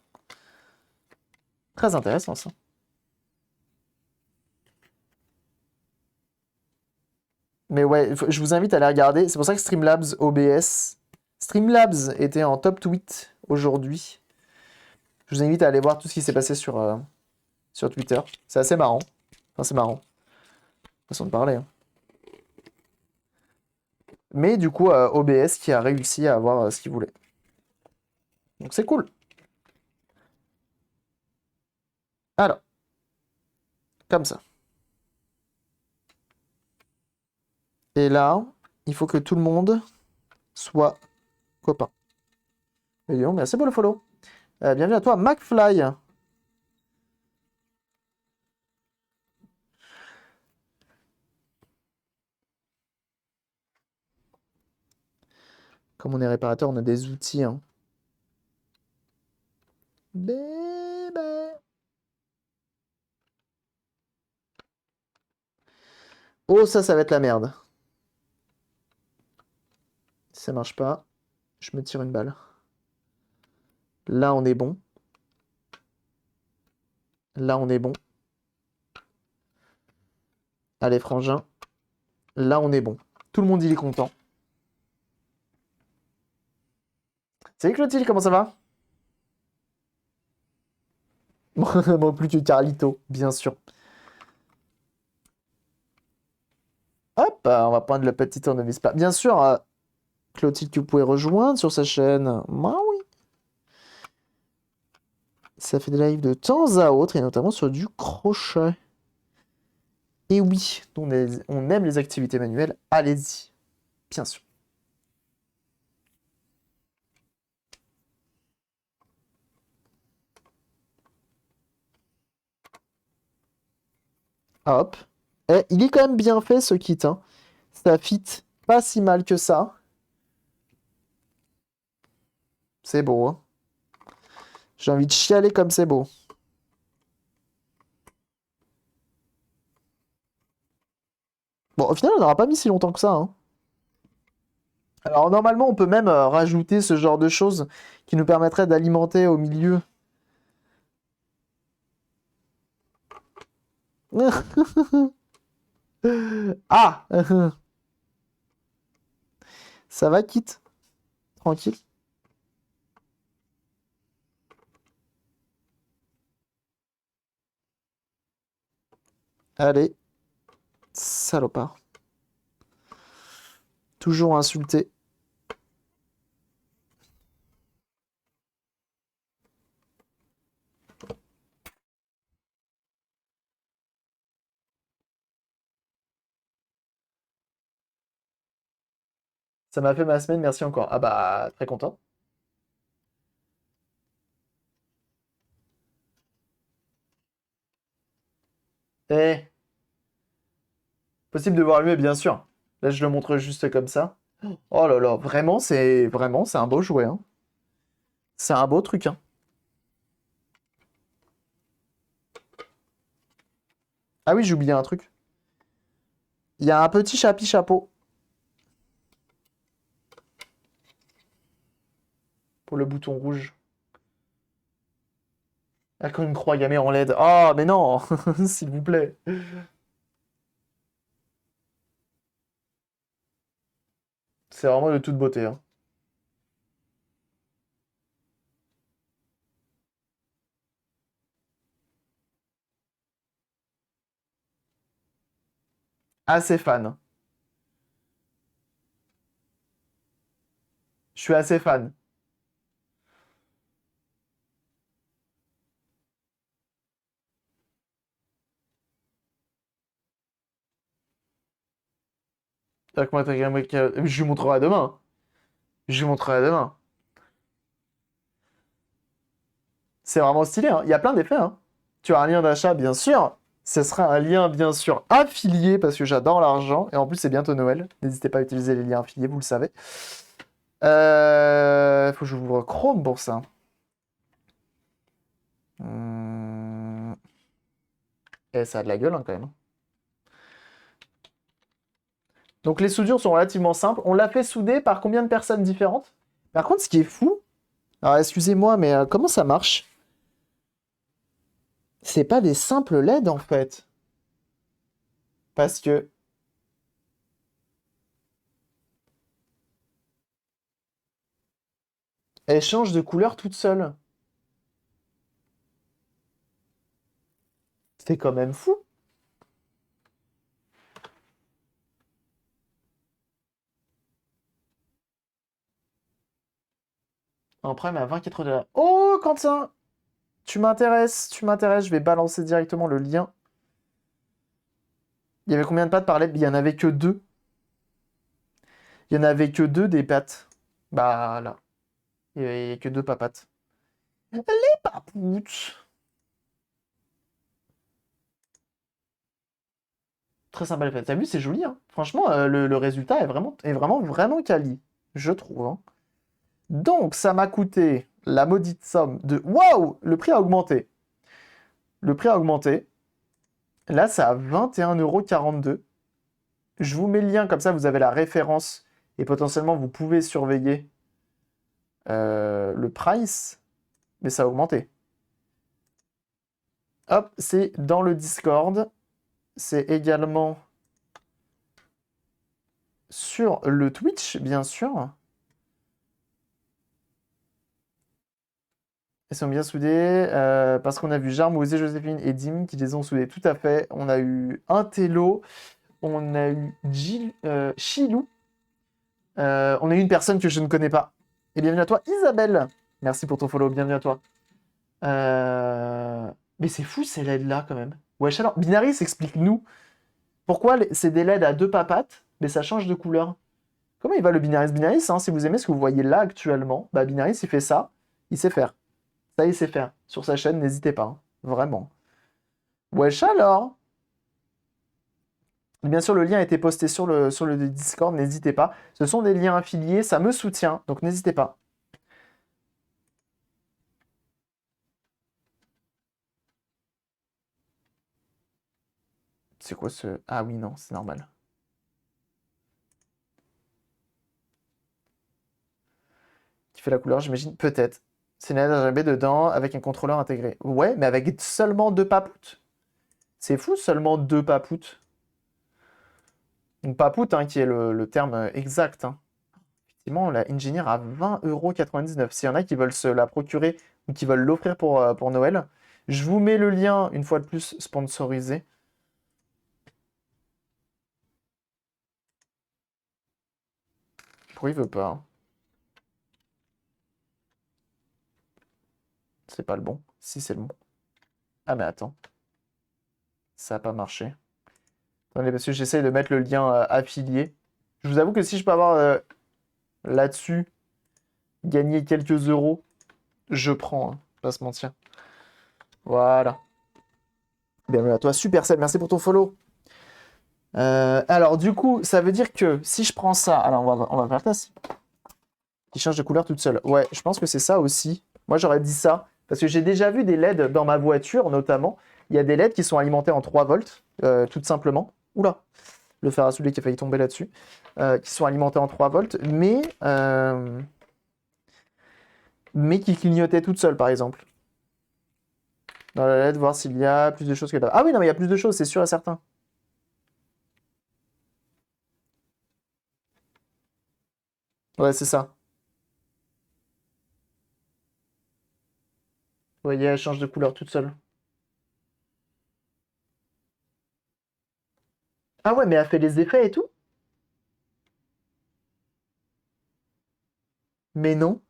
Speaker 1: Très intéressant ça. Mais ouais, je vous invite à aller regarder. C'est pour ça que Streamlabs OBS. Streamlabs était en top tweet aujourd'hui. Je vous invite à aller voir tout ce qui s'est passé sur Twitter. C'est assez marrant. Enfin, c'est marrant. Façon de parler. Hein. Mais du coup, OBS qui a réussi à avoir ce qu'il voulait. Donc c'est cool. Alors, comme ça. Et là, il faut que tout le monde soit copain. Et donc, merci pour le follow. Bienvenue à toi, McFly. Comme on est réparateur, on a des outils. Hein. Bébé. Oh, ça va être la merde. Si ça marche pas, je me tire une balle. Là, on est bon. Là, on est bon. Allez, frangin. Là, on est bon. Tout le monde, il est content. Salut Clotilde, comment ça va? Bon, plus que Carlito, bien sûr. Hop, on va prendre le petit tournevis pas. Bien sûr, Clotilde, que vous pouvez rejoindre sur sa chaîne. Ah oui. Ça fait des lives de temps à autre, et notamment sur du crochet. Et oui, on aime les activités manuelles. Allez-y, bien sûr. Hop. Et il est quand même bien fait ce kit. Hein. Ça fit pas si mal que ça. C'est beau. Hein. J'ai envie de chialer comme c'est beau. Bon, au final, on n'aura pas mis si longtemps que ça. Hein. Alors, normalement, on peut même rajouter ce genre de choses qui nous permettraient d'alimenter au milieu. Ah ça va, Kit? Tranquille. Allez. Salopard. Toujours insulté. Ça m'a fait ma semaine, merci encore. Ah bah, très content. Eh, possible de voir mieux, bien sûr. Là, je le montre juste comme ça. Oh là là, vraiment, c'est un beau jouet. Hein. C'est un beau truc. Hein. Ah oui, j'ai oublié un truc. Il y a un petit chapeau pour le bouton rouge. Ah, comme une croix gammée en LED. Oh, mais non, s'il vous plaît. C'est vraiment de toute beauté. Hein. Assez fan. Je suis assez fan. Je lui montrerai demain. Je lui montrerai demain. C'est vraiment stylé. Hein. Il y a plein d'effets. Hein. Tu as un lien d'achat, bien sûr. Ce sera un lien, bien sûr, affilié parce que j'adore l'argent. Et en plus, c'est bientôt Noël. N'hésitez pas à utiliser les liens affiliés, vous le savez. Faut que j'ouvre Chrome pour ça. Et ça a de la gueule, hein, quand même. Donc les soudures sont relativement simples. On l'a fait souder par combien de personnes différentes? Par contre, ce qui est fou, alors excusez-moi, mais comment ça marche? C'est pas des simples LED en fait. Parce que elles changent de couleur toutes seules. C'est quand même fou. Un prime à 24 $. Oh, Quentin! Tu m'intéresses, je vais balancer directement le lien. Il y avait combien de pattes par LED? Il y en avait que deux. Il y en avait que deux des pattes. Bah là. Il y avait que deux papates. Les papoutes. Très sympa les fêtes. T'as vu, c'est joli, hein. Franchement, le résultat est vraiment quali, je trouve, hein. Donc, ça m'a coûté la maudite somme de... Waouh! Le prix a augmenté. Le prix a augmenté. Là, c'est à 21,42 €. Je vous mets le lien, comme ça, vous avez la référence. Et potentiellement, vous pouvez surveiller le price. Mais ça a augmenté. Hop, c'est dans le Discord. C'est également sur le Twitch, bien sûr. Ils sont bien soudés parce qu'on a vu Jarme, Osé, Joséphine et Dim qui les ont soudés. Tout à fait. On a eu un Tello, on a eu Chilou, on a eu une personne que je ne connais pas. Et bienvenue à toi, Isabelle. Merci pour ton follow, bienvenue à toi. Mais c'est fou ces LED-là quand même. Wesh alors, Binaris, explique-nous. Pourquoi c'est des LED à deux papates, mais ça change de couleur? Comment il va le Binaris? Binaris, hein, si vous aimez ce que vous voyez là actuellement, bah Binaris il fait ça, il sait faire. Ça, il sait faire. Sur sa chaîne, n'hésitez pas, hein. Vraiment. Wesh alors! Bien sûr, le lien a été posté sur le Discord, n'hésitez pas. Ce sont des liens affiliés, ça me soutient, donc n'hésitez pas. C'est quoi ce... Ah oui, non, c'est normal. Qui fait la couleur, j'imagine? Peut-être. C'est une LED RGB dedans, avec un contrôleur intégré. Ouais, mais avec seulement deux papoutes. C'est fou, seulement deux papoutes. Une papoute, hein, qui est le terme exact, hein. Effectivement, la Engineer à 20,99 €. S'il y en a qui veulent se la procurer ou qui veulent l'offrir pour Noël, je vous mets le lien, une fois de plus, sponsorisé. Pourquoi il veut pas, hein? C'est pas le bon. Si, c'est le bon. Ah, mais attends. Ça n'a pas marché. Attendez, parce que j'essaye de mettre le lien affilié. Je vous avoue que si je peux avoir là-dessus gagner quelques euros, je prends, hein. Pas se mentir. Voilà. Bienvenue à toi, Supercell, merci pour ton follow. Alors, du coup, ça veut dire que si je prends ça, alors on va faire ça. Qui change de couleur toute seule. Ouais, je pense que c'est ça aussi. Moi, j'aurais dit ça. Parce que j'ai déjà vu des LED dans ma voiture, notamment. Il y a des LED qui sont alimentés en 3 volts, tout simplement. Oula, le fer à souder qui a failli tomber là-dessus. Qui sont alimentés en 3 volts, mais qui clignotaient toutes seules, par exemple. Dans la LED, voir s'il y a plus de choses que là. Ah oui, non, mais il y a plus de choses, c'est sûr et certain. Ouais, c'est ça. Vous voyez, elle change de couleur toute seule. Ah ouais, mais elle fait les effets et tout? Mais non.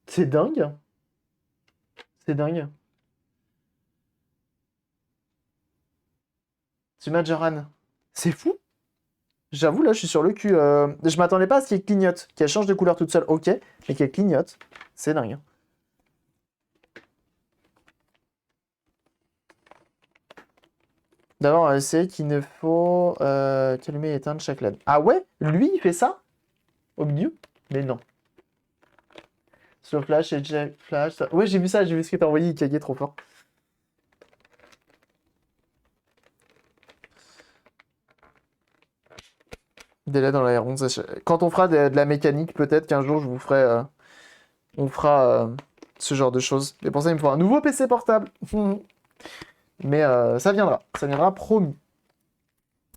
Speaker 1: C'est dingue. C'est dingue. Tu m'as Joran. C'est fou. J'avoue, là, je suis sur le cul. Je m'attendais pas à ce qu'elle clignote. Qu'elle change de couleur toute seule, ok. Mais qu'elle clignote, c'est dingue, hein. D'abord, on va essayer qu'il ne faut calmer et éteindre chaque LED. Ah ouais? Lui, il fait ça? Au milieu? Mais non. Sur Flash et Jack Flash. Ouais, j'ai vu ça, j'ai vu ce que t'as envoyé, Ikage, trop fort. Des LED dans la R11. Quand on fera de la mécanique, peut-être qu'un jour, je vous ferai... on fera ce genre de choses. Et pour ça, il me faut un nouveau PC portable. Mais ça viendra promis.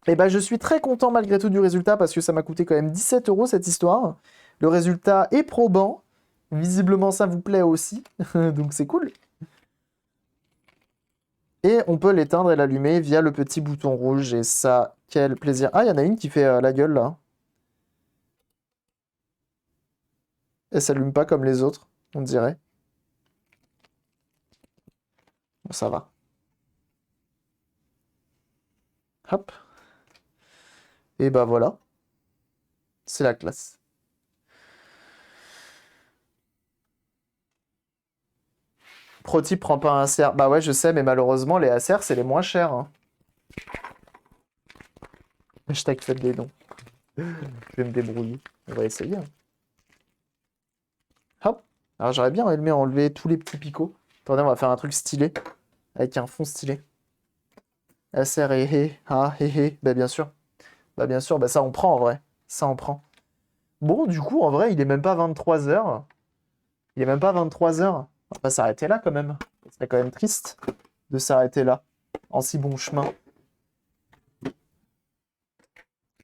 Speaker 1: Et ben, je suis très content malgré tout du résultat parce que ça m'a coûté quand même 17 € cette histoire. Le résultat est probant. Visiblement, ça vous plaît aussi. Donc, c'est cool. Et on peut l'éteindre et l'allumer via le petit bouton rouge. Et ça, quel plaisir. Ah, il y en a une qui fait la gueule là. Elle s'allume pas comme les autres, on dirait. Bon, ça va. Hop. Et bah voilà. C'est la classe. Protype prend pas un Acer. Bah ouais, je sais, mais malheureusement, les Acer, c'est les moins chers. Hein. Hashtag faites des dons. Je vais me débrouiller. On va essayer. Hein. Hop. Alors j'aurais bien aimé enlever tous les petits picots. Attendez, on va faire un truc stylé. Avec un fond stylé. Acer et hé. Ah, hé hé. Bah bien sûr. Bah bien sûr, bah ça on prend en vrai. Ça on prend. Bon, du coup, en vrai, il est même pas 23 heures. Il est même pas 23 heures. On va pas s'arrêter là quand même. Ce serait quand même triste de s'arrêter là. En si bon chemin.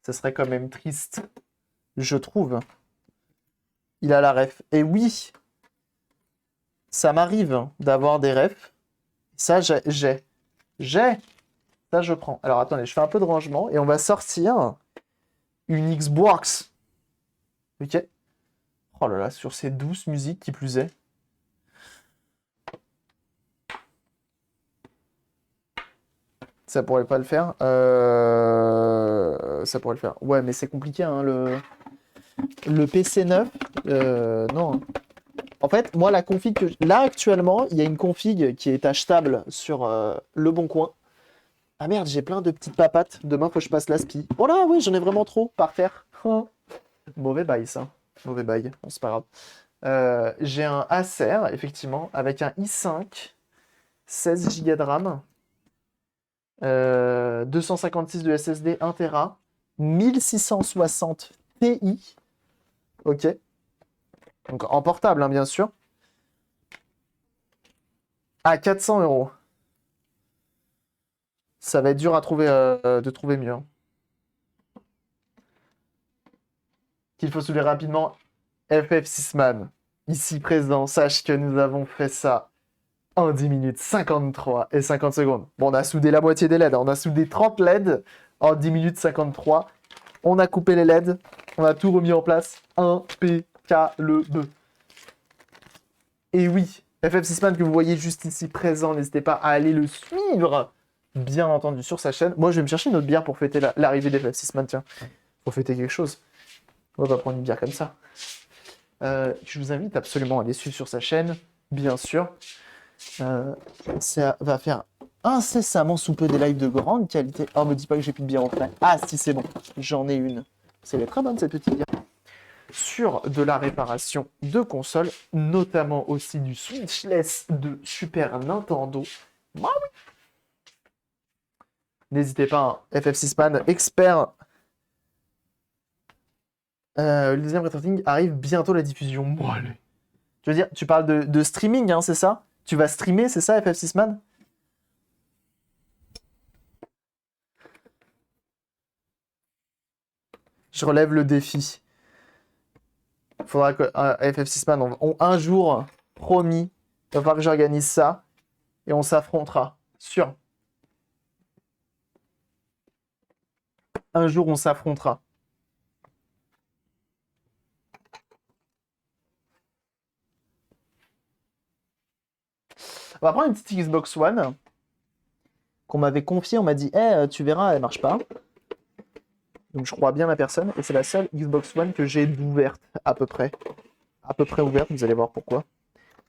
Speaker 1: Ce serait quand même triste. Je trouve. Il a la ref. Et oui, ça m'arrive d'avoir des refs. Ça, j'ai. Ça, je prends. Alors, attendez, je fais un peu de rangement et on va sortir une Xbox. Ok. Oh là là, sur ces douces musiques qui plus est. Ça pourrait pas le faire. Ça pourrait le faire. Ouais, mais c'est compliqué, hein, le PC neuf. Non. Hein. En fait, moi, la config que... Là, actuellement, il y a une config qui est achetable sur Le Bon Coin. Ah merde, j'ai plein de petites papates. Demain, faut que je passe l'aspi. Oh là, oui, j'en ai vraiment trop par terre. Mauvais bail, ça. Mauvais bail. Bon, c'est pas grave. J'ai un Acer, effectivement, avec un i5, 16 Go de RAM, 256 de SSD, 1 Tera, 1660 Ti. Ok. Donc en portable, hein, bien sûr. À 400 €. Ça va être dur à trouver, de trouver mieux. Hein. Qu'il faut soulever rapidement, FF6man, ici présent, sache que nous avons fait ça en 10 minutes 53 et 50 secondes. Bon, on a soudé la moitié des LED, on a soudé 30 LED en 10 minutes 53. On a coupé les LED, on a tout remis en place. Impeccable. Et oui, FF6man que vous voyez juste ici présent, n'hésitez pas à aller le suivre, bien entendu, sur sa chaîne. Moi, je vais me chercher une autre bière pour fêter l'arrivée d'FF6man, tiens. Pour fêter quelque chose. On va pas prendre une bière comme ça. Je vous invite absolument à aller suivre sur sa chaîne, bien sûr. Ça va faire incessamment sous peu des lives de grande qualité. Oh, me dis pas que j'ai plus de bière en frais. Ah, si, c'est bon. J'en ai une. C'est très bonne, cette petite bière. Sur de la réparation de consoles, notamment aussi du Switchless de Super Nintendo. Bah oui. N'hésitez pas, hein. FF6man, expert. Le deuxième retraiting arrive bientôt la diffusion. Bon, allez. Tu veux dire, tu parles de streaming, hein, c'est ça? Tu vas streamer, c'est ça, FF6man? Je relève le défi. Faudra que FF6man, un jour, promis, il va falloir que j'organise ça et on s'affrontera. Sûr. Un jour, on s'affrontera. On va prendre une petite Xbox One qu'on m'avait confiée. On m'a dit, tu verras, elle marche pas. Donc je crois bien la personne. Et c'est la seule Xbox One que j'ai d'ouverte, à peu près. À peu près ouverte, vous allez voir pourquoi.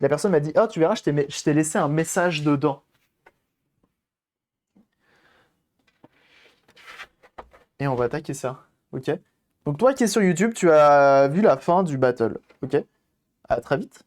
Speaker 1: La personne m'a dit, oh, tu verras, je t'ai laissé un message dedans. Et on va attaquer ça. Ok? Donc toi qui es sur YouTube, tu as vu la fin du battle. Ok? À très vite.